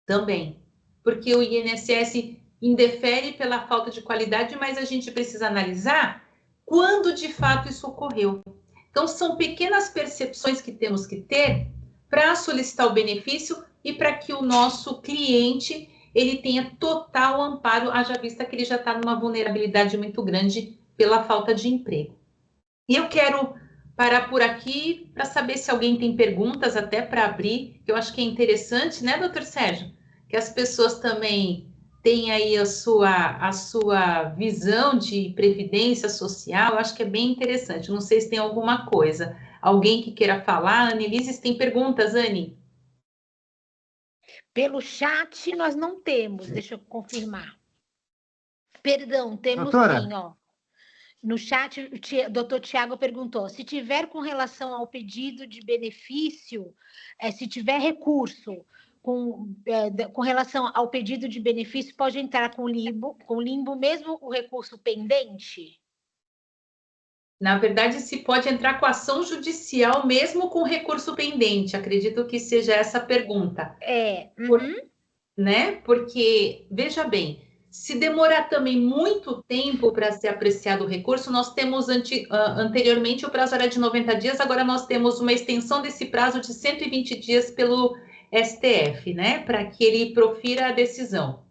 S5: Também, porque o INSS indefere pela falta de qualidade, mas a gente precisa analisar quando de fato isso ocorreu. Então, são pequenas percepções que temos que ter para solicitar o benefício e para que o nosso cliente ele tenha total amparo, haja vista que ele já está numa vulnerabilidade muito grande pela falta de emprego. E eu quero parar por aqui para saber se alguém tem perguntas até para abrir, que eu acho que é interessante, né, doutor Sérgio? Que as pessoas também têm aí a sua visão de previdência social, eu acho que é bem interessante. Não sei se tem alguma coisa. Alguém que queira falar? Annelise, se tem perguntas, Anne?
S1: Pelo chat nós não temos, deixa eu confirmar. Perdão, temos
S7: Doutora.
S1: sim, ó. No chat, o doutor Tiago perguntou, se tiver com relação ao pedido de benefício, se tiver recurso com relação ao pedido de benefício, pode entrar com limbo mesmo o recurso pendente?
S5: Na verdade, se pode entrar com ação judicial mesmo com recurso pendente. Acredito que seja essa a pergunta. Né? Porque, veja bem, se demorar também muito tempo para ser apreciado o recurso, nós temos anteriormente o prazo era de 90 dias, agora nós temos uma extensão desse prazo de 120 dias pelo STF, né? Para que ele profira a decisão.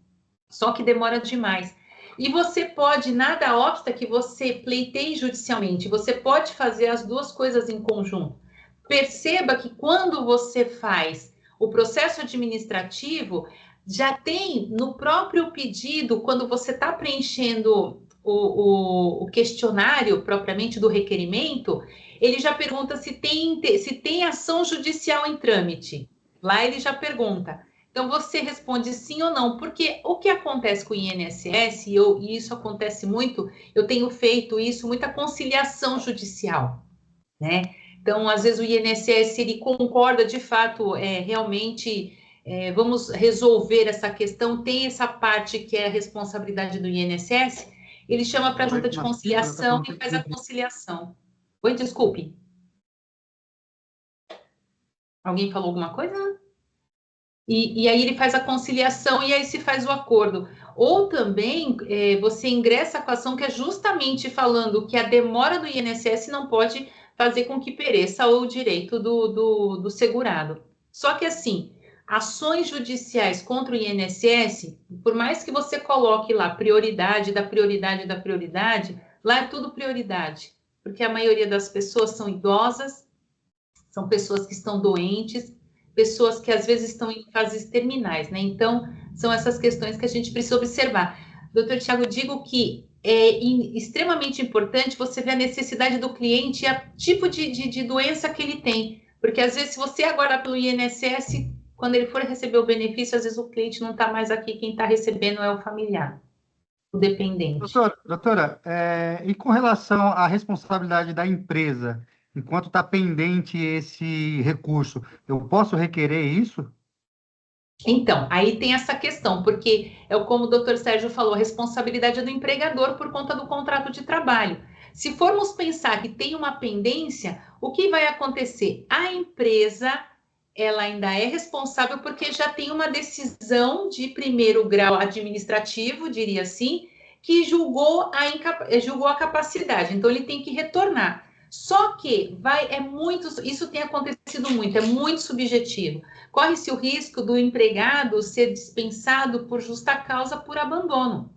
S5: Só que demora demais. E você pode, nada obsta que você pleiteie judicialmente, você pode fazer as duas coisas em conjunto. Perceba que quando você faz o processo administrativo, já tem no próprio pedido, quando você está preenchendo o questionário propriamente do requerimento, ele já pergunta se tem ação judicial em trâmite. Lá ele já pergunta. Então, você responde sim ou não, porque o que acontece com o INSS, e isso acontece muito, eu tenho feito isso, muita conciliação judicial, né? Então, às vezes o INSS, ele concorda, de fato, realmente, vamos resolver essa questão, tem essa parte que é a responsabilidade do INSS, ele chama para a junta de conciliação e faz a conciliação. Oi, desculpe. Alguém falou alguma coisa? E aí ele faz a conciliação e aí se faz o acordo. Ou também você ingressa com a ação que é justamente falando que a demora do INSS não pode fazer com que pereça o direito do segurado. Só que assim, ações judiciais contra o INSS, por mais que você coloque lá prioridade da prioridade da prioridade, lá é tudo prioridade, porque a maioria das pessoas são idosas, são pessoas que estão doentes, pessoas que às vezes estão em fases terminais, né? Então, são essas questões que a gente precisa observar. Doutor Tiago, digo que é extremamente importante você ver a necessidade do cliente e o tipo de doença que ele tem. Porque, às vezes, se você aguardar pelo INSS, quando ele for receber o benefício, às vezes o cliente não está mais aqui, quem está recebendo é o familiar, o dependente.
S7: Doutora, e com relação à responsabilidade da empresa, enquanto está pendente esse recurso, eu posso requerer isso?
S5: Então, aí tem essa questão, porque é como o doutor Sérgio falou, a responsabilidade é do empregador por conta do contrato de trabalho. Se formos pensar que tem uma pendência, o que vai acontecer? A empresa, ela ainda é responsável porque já tem uma decisão de primeiro grau administrativo, diria assim, que julgou a capacidade. Então, ele tem que retornar. Só que isso tem acontecido muito, é muito subjetivo. Corre-se o risco do empregado ser dispensado por justa causa por abandono.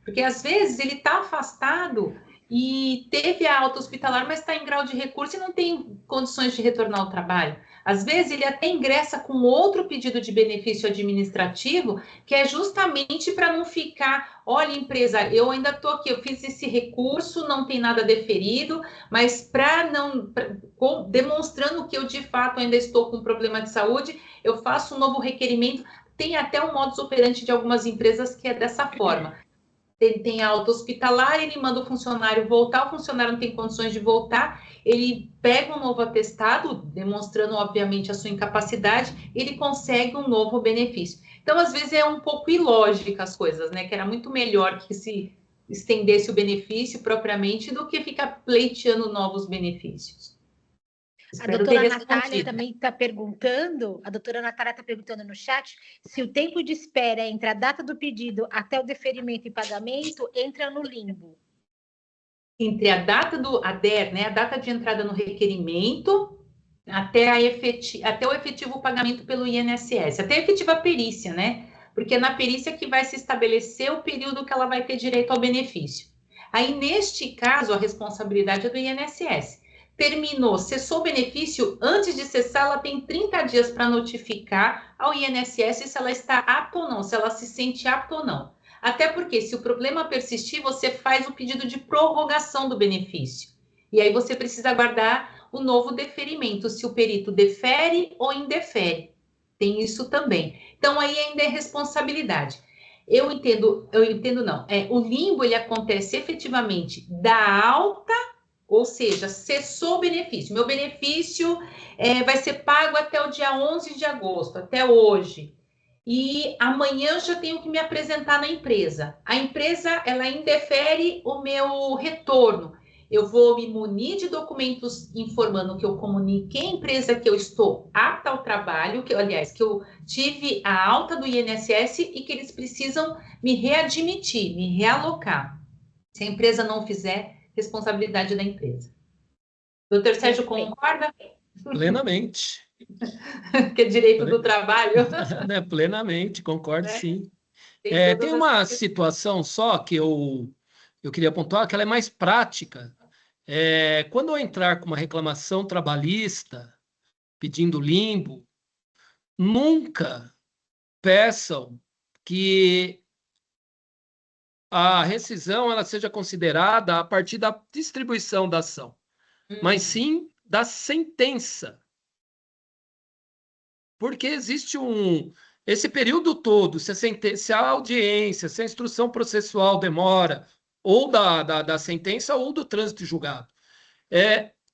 S5: Porque, às vezes, ele está afastado e teve a alta hospitalar, mas está em grau de recurso e não tem condições de retornar ao trabalho. Às vezes, ele até ingressa com outro pedido de benefício administrativo, que é justamente para não ficar, olha, empresa, eu ainda estou aqui, eu fiz esse recurso, não tem nada deferido, mas demonstrando que eu, de fato, ainda estou com problema de saúde, eu faço um novo requerimento. Tem até um modus operandi de algumas empresas que é dessa forma. Ele tem alta hospitalar, ele manda o funcionário voltar, o funcionário não tem condições de voltar, ele pega um novo atestado, demonstrando, obviamente, a sua incapacidade, ele consegue um novo benefício. Então, às vezes, é um pouco ilógica as coisas, né? Que era muito melhor que se estendesse o benefício propriamente do que ficar pleiteando novos benefícios.
S1: A doutora Natália também está perguntando, no chat, se o tempo de espera entre a data do pedido até o deferimento e pagamento entra no limbo.
S5: Entre a data a DER, né, a data de entrada no requerimento, até o efetivo pagamento pelo INSS, até a efetiva perícia, né? Porque é na perícia que vai se estabelecer o período que ela vai ter direito ao benefício. Aí, neste caso, a responsabilidade é do INSS. Terminou, cessou o benefício, antes de cessar, ela tem 30 dias para notificar ao INSS se ela está apta ou não, se ela se sente apta ou não. Até porque, se o problema persistir, você faz o pedido de prorrogação do benefício. E aí você precisa aguardar o novo deferimento, se o perito defere ou indefere. Tem isso também. Então, aí ainda é responsabilidade. Eu entendo não. O limbo, ele acontece efetivamente da alta, ou seja, cessou o benefício. Meu benefício vai ser pago até o dia 11 de agosto, até hoje. E amanhã eu já tenho que me apresentar na empresa. A empresa, ela indefere o meu retorno. Eu vou me munir de documentos informando que eu comuniquei à empresa que eu estou apta ao trabalho, que eu tive a alta do INSS e que eles precisam me readmitir, me realocar. Se a empresa não fizer, responsabilidade da empresa. Doutor Sérgio, concorda?
S6: Plenamente.
S5: Que é direito do trabalho.
S6: Plenamente, concordo, sim. Tem uma situação só que eu queria pontuar, que ela é mais prática. Quando eu entrar com uma reclamação trabalhista, pedindo limbo, nunca peçam que a rescisão ela seja considerada a partir da distribuição da ação, mas sim da sentença. Porque existe esse período todo, se a audiência, se a instrução processual demora, ou da sentença ou do trânsito julgado.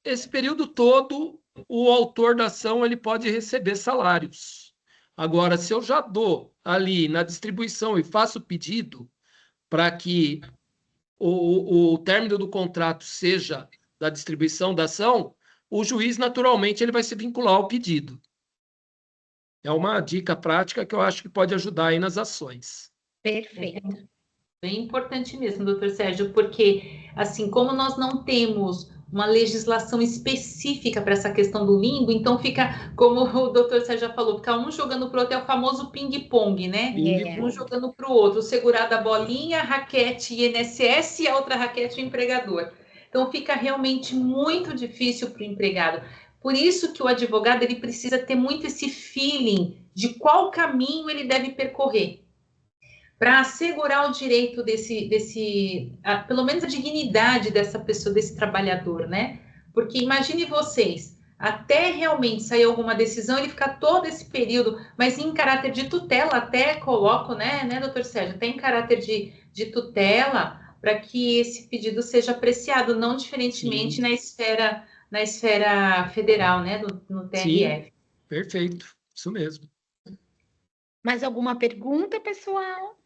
S6: Esse período todo, o autor da ação ele pode receber salários. Agora, se eu já dou ali na distribuição e faço pedido para que o término do contrato seja da distribuição da ação, o juiz, naturalmente, ele vai se vincular ao pedido. É uma dica prática que eu acho que pode ajudar aí nas ações.
S1: Perfeito.
S5: Bem importante mesmo, doutor Sérgio, porque, assim, como nós não temos uma legislação específica para essa questão do limbo, então fica, como o doutor Sérgio já falou, fica um jogando para o outro, é o famoso ping-pong, né? Um jogando para o outro, segurado a bolinha, raquete INSS e a outra raquete o empregador. Então fica realmente muito difícil para o empregado. Por isso que o advogado ele precisa ter muito esse feeling de qual caminho ele deve percorrer, para assegurar o direito pelo menos a dignidade dessa pessoa, desse trabalhador, né? Porque imagine vocês, até realmente sair alguma decisão, ele fica todo esse período, mas em caráter de tutela, até coloco, né, doutor Sérgio, até em caráter de tutela, para que esse pedido seja apreciado, não diferentemente na esfera federal, né, no TRF.
S6: Sim, perfeito, isso mesmo.
S1: Mais alguma pergunta, pessoal?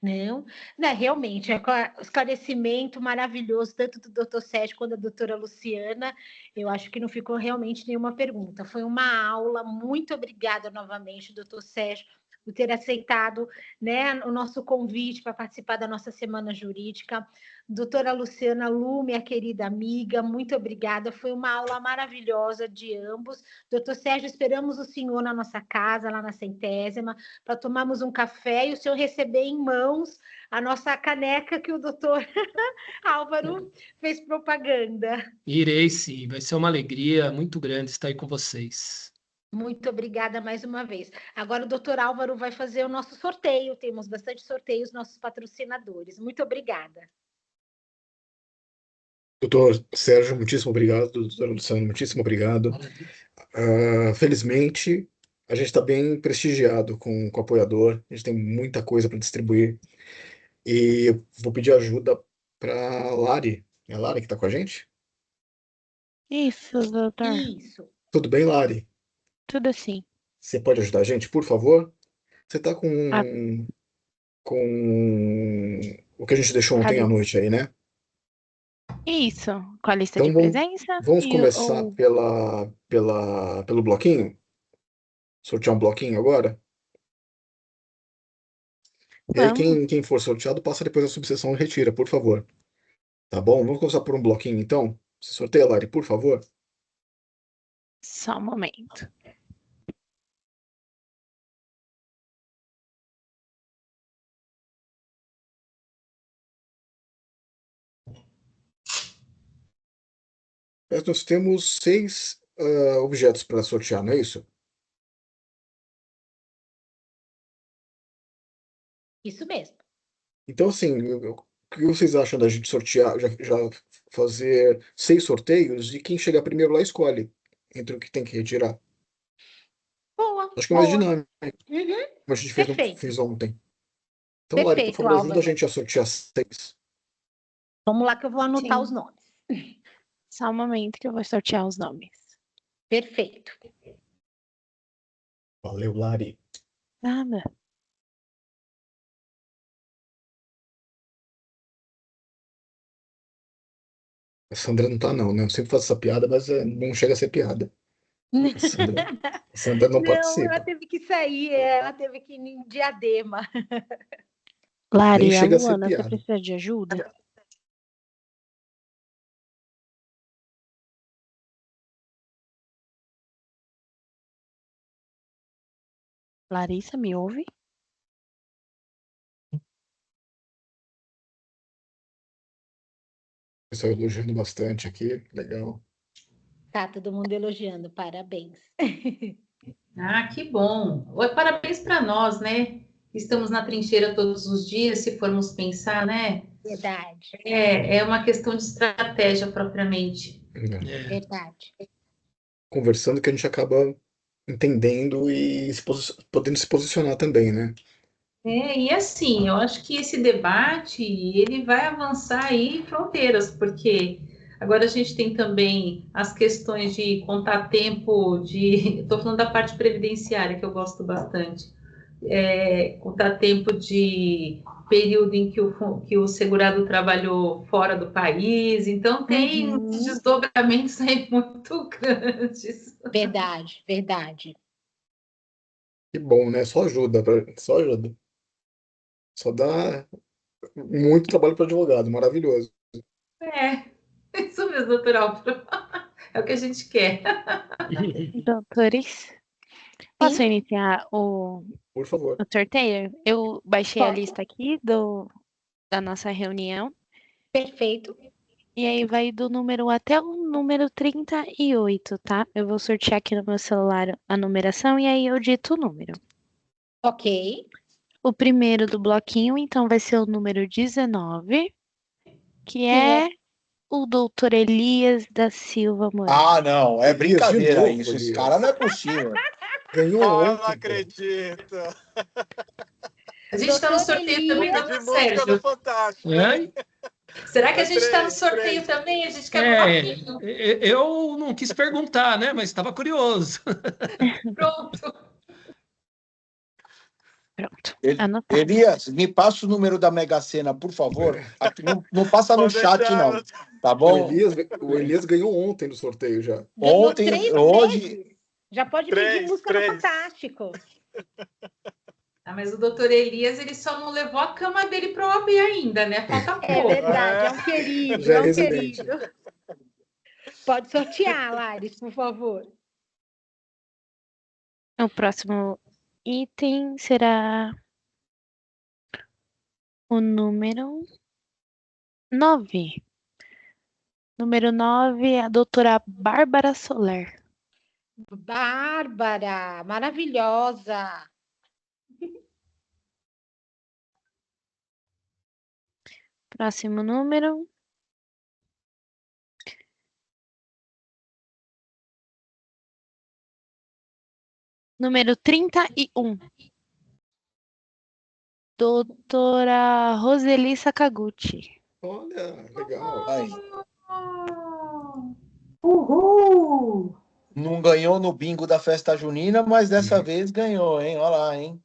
S1: Não, não, realmente, é esclarecimento maravilhoso, tanto do doutor Sérgio quanto da doutora Luciana. Eu acho que não ficou realmente nenhuma pergunta. Foi uma aula, muito obrigada novamente, doutor Sérgio, por ter aceitado, né, o nosso convite para participar da nossa Semana Jurídica. Doutora Luciana Lu, minha querida amiga, muito obrigada. Foi uma aula maravilhosa de ambos. Doutor Sérgio, esperamos o senhor na nossa casa, lá na Centésima, para tomarmos um café e o senhor receber em mãos a nossa caneca que o doutor Álvaro fez propaganda.
S6: Irei sim, vai ser uma alegria muito grande estar aí com vocês.
S1: Muito obrigada mais uma vez. Agora o doutor Álvaro vai fazer o nosso sorteio. Temos bastante sorteios, nossos patrocinadores. Muito obrigada.
S3: Doutor Sérgio, muitíssimo obrigado. Doutora Luciana, muitíssimo obrigado. Felizmente, a gente está bem prestigiado com o apoiador. A gente tem muita coisa para distribuir. E eu vou pedir ajuda para Lari. É a Lari que está com a gente?
S2: Isso, doutor.
S1: Isso.
S3: Tudo bem, Lari?
S2: Tudo assim.
S3: Você pode ajudar a gente, por favor? Você está
S2: Ah.
S3: com o que a gente deixou ontem à noite aí, né?
S2: Isso, com a lista
S3: Então
S2: de presença
S3: vamos
S2: e
S3: começar pelo bloquinho? Sortear um bloquinho agora? E aí,
S2: vamos.
S3: quem for sorteado, passa depois a subseção e retira, por favor. Tá bom? Vamos começar por um bloquinho, então? Você sorteia, Lari, por favor.
S2: Só um momento.
S3: Nós temos 6 objetos para sortear, não é isso?
S1: Isso mesmo.
S3: Então, assim, o que vocês acham da gente sortear, já fazer 6 sorteios e quem chegar primeiro lá escolhe entre o que tem que retirar?
S1: Boa.
S3: Acho que é mais
S1: Boa.
S3: dinâmico,
S1: Uhum.
S3: como a gente
S1: Perfeito.
S3: fez ontem. Então, Lari, por
S1: Perfeito,
S3: favor, ajuda a
S1: Álvaro.
S3: gente a sortear 6.
S1: Vamos lá que eu vou anotar
S2: Sim.
S1: os nomes.
S2: Só um momento que eu vou sortear os nomes.
S1: Perfeito.
S3: Valeu, Lari.
S2: Nada.
S3: A Sandra não tá, não, né? Eu sempre faço essa piada, mas não chega a ser piada. A Sandra não
S1: Não, ela
S3: participa.
S1: teve que sair, ela teve que ir em Diadema.
S3: Nem
S2: Lari, a
S3: chega a ser
S2: Luana, você
S3: piada.
S2: precisa de ajuda? Larissa, me ouve?
S3: Pessoal elogiando bastante aqui. Legal.
S1: Tá, todo mundo elogiando, parabéns.
S5: Ah, que bom. Parabéns para nós, né? Estamos na trincheira todos os dias, se formos pensar, né?
S1: Verdade,
S5: É uma questão de estratégia propriamente.
S3: É.
S1: verdade.
S3: Conversando que a gente acaba entendendo e podendo se posicionar também, né?
S5: E assim, eu acho que esse debate, ele vai avançar aí fronteiras, porque agora a gente tem também as questões de contar tempo estou falando da parte previdenciária, que eu gosto bastante, contar tempo de período em que o segurado trabalhou fora do país, então tem uns desdobramentos aí muito grandes.
S1: Verdade, verdade.
S3: Que bom, né? Só ajuda, só ajuda. Só dá muito trabalho para advogado, maravilhoso.
S5: Isso mesmo, doutor Álvaro. É o que a gente quer.
S2: Doutores, posso iniciar o
S3: Por favor.
S2: sorteio? Eu baixei a
S1: Pode.
S2: lista aqui da nossa reunião.
S1: Perfeito.
S2: E aí vai do número até o número 38, tá? Eu vou sortear aqui no meu celular a numeração e aí eu dito o número.
S1: Ok.
S2: O primeiro do bloquinho, então, vai ser o número 19, que é o doutor Elias da Silva Moreira.
S8: Ah, não, é
S3: Elias, de
S8: brincadeira
S3: novo,
S8: isso. Esse
S3: Elias.
S8: cara não é possível.
S3: Ganhou
S8: Ah, eu
S3: ontem.
S8: não
S3: pô.
S8: acredito.
S5: A gente está no
S1: Doutor
S5: sorteio também,
S1: Elias.
S5: doutor
S8: De música
S5: Sérgio.
S8: no Fantástico.
S6: É?
S5: Será que a gente está no
S8: Três,
S5: sorteio
S8: três.
S5: também? A gente quer um bloquinho.
S6: Eu não quis perguntar, né? Mas estava curioso.
S5: Pronto.
S2: Pronto.
S8: Ele-
S2: Anotado.
S8: Elias, me passa o número da Mega Sena, por favor. Aqui, não passa no
S9: Pode
S8: chat,
S9: deixar,
S8: não. Tá
S3: O
S8: bom?
S3: Elias ganhou ontem no sorteio já.
S1: Ganhou
S8: Ontem,
S1: 3
S8: hoje-
S1: vezes. Já pode pedir música no
S9: três.
S1: Fantástico.
S5: Ah, mas o doutor Elias, ele só não levou a cama dele para o OAB ainda, né? Falta
S1: É
S5: pouco.
S1: verdade, é um querido,
S3: Já é
S1: é um
S3: residente.
S1: querido. Pode sortear, Lares, por favor.
S2: O próximo item será o número 9. Número 9 é a doutora Bárbara Soler.
S1: Bárbara, maravilhosa.
S2: Próximo número. Número 31. Doutora Roseli Sakaguchi.
S3: Olha, legal.
S8: Aí,
S10: Uhul!
S8: não ganhou no bingo da festa junina, mas dessa vez ganhou, hein? Olha lá, hein?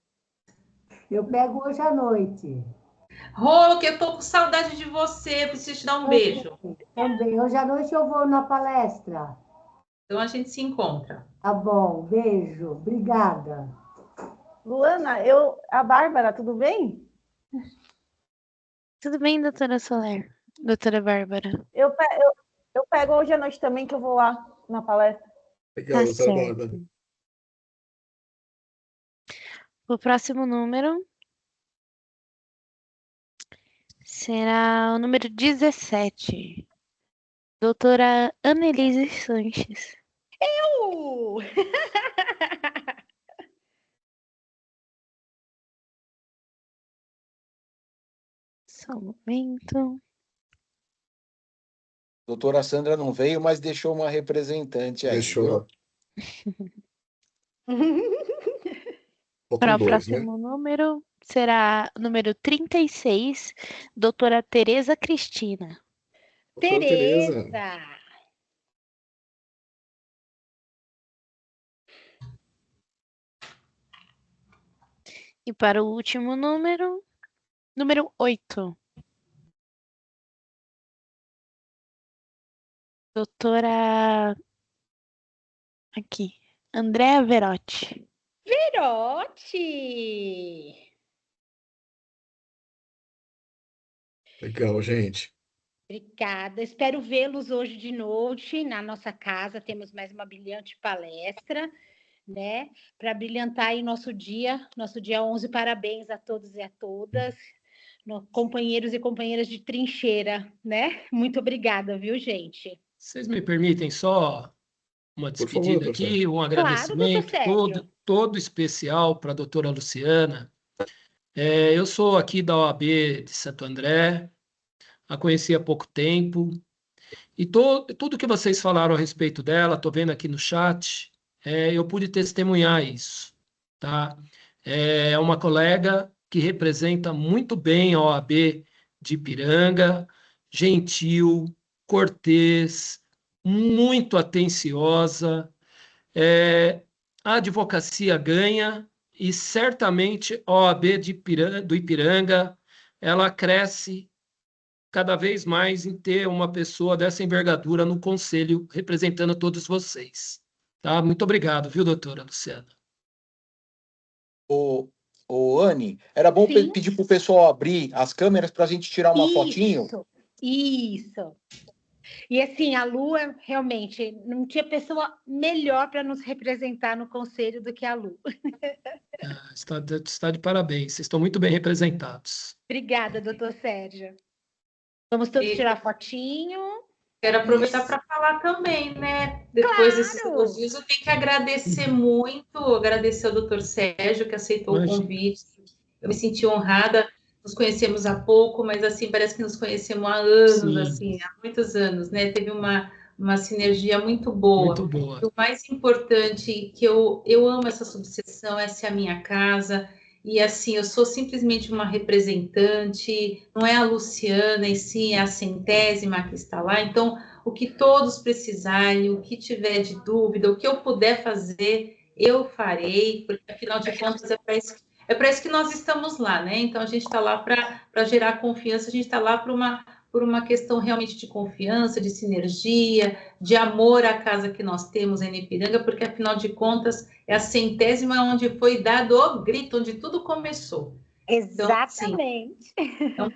S10: Eu pego hoje à noite.
S5: Rô, que eu tô com saudade de você, preciso te dar um beijo.
S10: Também. Hoje à noite eu vou na palestra.
S5: Então a gente se encontra.
S10: Tá bom, beijo. Obrigada.
S11: Luana, a Bárbara, tudo bem?
S2: Tudo bem, doutora Soler? Doutora Bárbara.
S11: Eu pego hoje à noite também, que eu vou lá na palestra.
S3: Legal,
S2: Tá
S3: doutora
S2: certo.
S3: Bárbara.
S2: O próximo número será o número 17. Doutora Annelise Sanches.
S1: Uh!
S2: Só um momento.
S8: Doutora Sandra não veio, mas deixou uma representante aí.
S3: Deixou.
S2: Para
S3: Faltam
S2: o
S3: 2, né?
S2: próximo número será o número 36, doutora Tereza Cristina.
S3: Doutora Tereza.
S1: Tereza.
S2: E para o último número 8. Doutora aqui, Andréa Verotti.
S1: Verotti.
S3: Legal, gente.
S1: Obrigada. Espero vê-los hoje de noite na nossa casa. Temos mais uma brilhante palestra, né? Para brilhantar aí nosso dia 11. Parabéns a todos e a todas, companheiros e companheiras de trincheira, né? Muito obrigada, viu, gente?
S6: Vocês me permitem só uma
S3: Por favor,
S6: despedida
S3: doutor
S6: aqui,
S3: Sérgio.
S6: um
S1: Claro,
S6: agradecimento
S1: doutor Sérgio.
S6: todo especial para a doutora Luciana. Eu sou aqui da OAB de Santo André, a conheci há pouco tempo, e tudo que vocês falaram a respeito dela, estou vendo aqui no chat, eu pude testemunhar isso, tá? É uma colega que representa muito bem a OAB de Ipiranga, gentil, cortês, muito atenciosa. A advocacia ganha e certamente a OAB do Ipiranga ela cresce cada vez mais em ter uma pessoa dessa envergadura no conselho representando todos vocês. Tá? Muito obrigado, viu, doutora Luciana?
S8: Ô, Anne, era bom
S1: Sim.
S8: pedir para o pessoal abrir as câmeras para a gente tirar uma fotinho?
S1: Isso. E assim, a Lu realmente não tinha pessoa melhor para nos representar no conselho do que a Lu.
S6: Está de parabéns, vocês estão muito bem representados.
S1: Obrigada, doutor Sérgio. Vamos todos tirar fotinho.
S5: Quero aproveitar para falar também, né? Depois desses elogios, eu tenho que agradecer muito, agradecer ao doutor Sérgio, que aceitou o convite. Eu me senti honrada. Nos conhecemos há pouco, mas assim, parece que nos conhecemos há anos, assim, há muitos anos, né? Teve uma sinergia muito boa.
S6: Muito boa.
S5: E o mais importante, que eu amo essa subseção, essa é a minha casa. E assim, eu sou simplesmente uma representante, não é a Luciana, e sim é a 100ª que está lá. Então, o que todos precisarem, o que tiver de dúvida, o que eu puder fazer, eu farei, porque afinal de contas É para isso que nós estamos lá, né? Então, a gente está lá para gerar confiança, a gente está lá por uma questão realmente de confiança, de sinergia, de amor à casa que nós temos em Ipiranga, porque, afinal de contas, é a 100ª onde foi dado o grito, onde tudo começou.
S1: Exatamente.
S5: Então,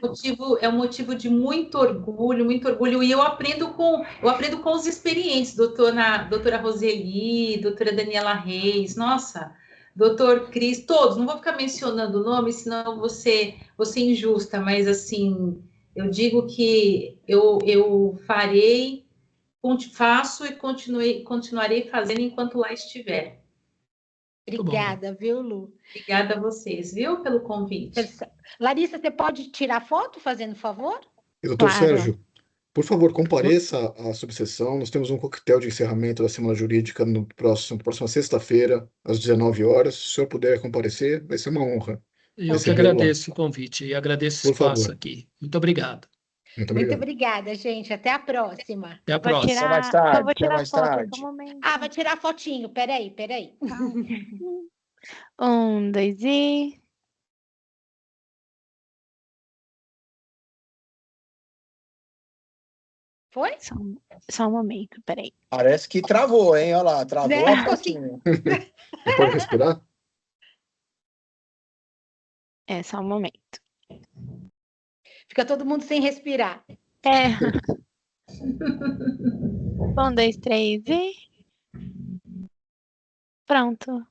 S5: é um motivo de muito orgulho, e eu aprendo com os experientes, doutora Roseli, doutora Daniela Reis, nossa, doutor Cris, todos, não vou ficar mencionando o nome, senão você injusta, mas assim, eu digo que eu faço e continuarei fazendo enquanto lá estiver.
S1: Obrigada, viu, Lu?
S5: Obrigada a vocês, viu, pelo convite.
S1: Larissa, você pode tirar foto, fazendo favor?
S3: E, doutor
S2: Claro.
S3: Sérgio, por favor, compareça à subseção. Nós temos um coquetel de encerramento da Semana Jurídica no próxima sexta-feira, às 19 horas. Se o senhor puder comparecer, vai ser uma honra.
S6: Eu que
S3: recebê-lo lá.
S6: agradeço o convite e agradeço o
S3: Por
S6: espaço
S3: favor.
S6: aqui. Muito obrigado.
S3: Muito
S1: Muito
S3: obrigado.
S1: obrigada, gente. Até a próxima.
S6: Até a
S2: Vou
S6: próxima.
S2: tirar,
S8: mais tarde,
S2: só vou
S8: até
S2: tirar
S8: mais
S2: foto,
S8: tarde.
S2: só um momento.
S1: Ah, vai tirar fotinho. Peraí.
S2: 1, 2 e...
S1: Foi?
S2: Só um momento, peraí.
S8: Parece que travou, hein? Olha lá, travou
S1: Né?
S8: a fotinha.
S3: Não pode respirar?
S2: Só um momento.
S1: Fica todo mundo sem respirar.
S2: 1, 2, 3 e... Pronto.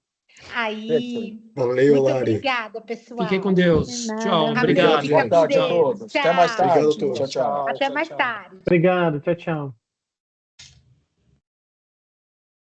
S1: Aí.
S3: Valeu,
S1: Muito
S3: Lari.
S1: obrigada, pessoal.
S6: Fiquem com Deus.
S2: De nada.
S6: Tchau.
S2: Obrigado.
S6: Obrigado.
S1: Fica
S8: Boa tarde a
S1: com Deus.
S8: todos. Até mais
S1: Tchau.
S8: tarde.
S3: Obrigado a todos.
S8: Tchau, tchau.
S1: Até
S8: Tchau,
S1: mais
S8: tchau.
S1: tarde.
S9: Obrigado, tchau, tchau.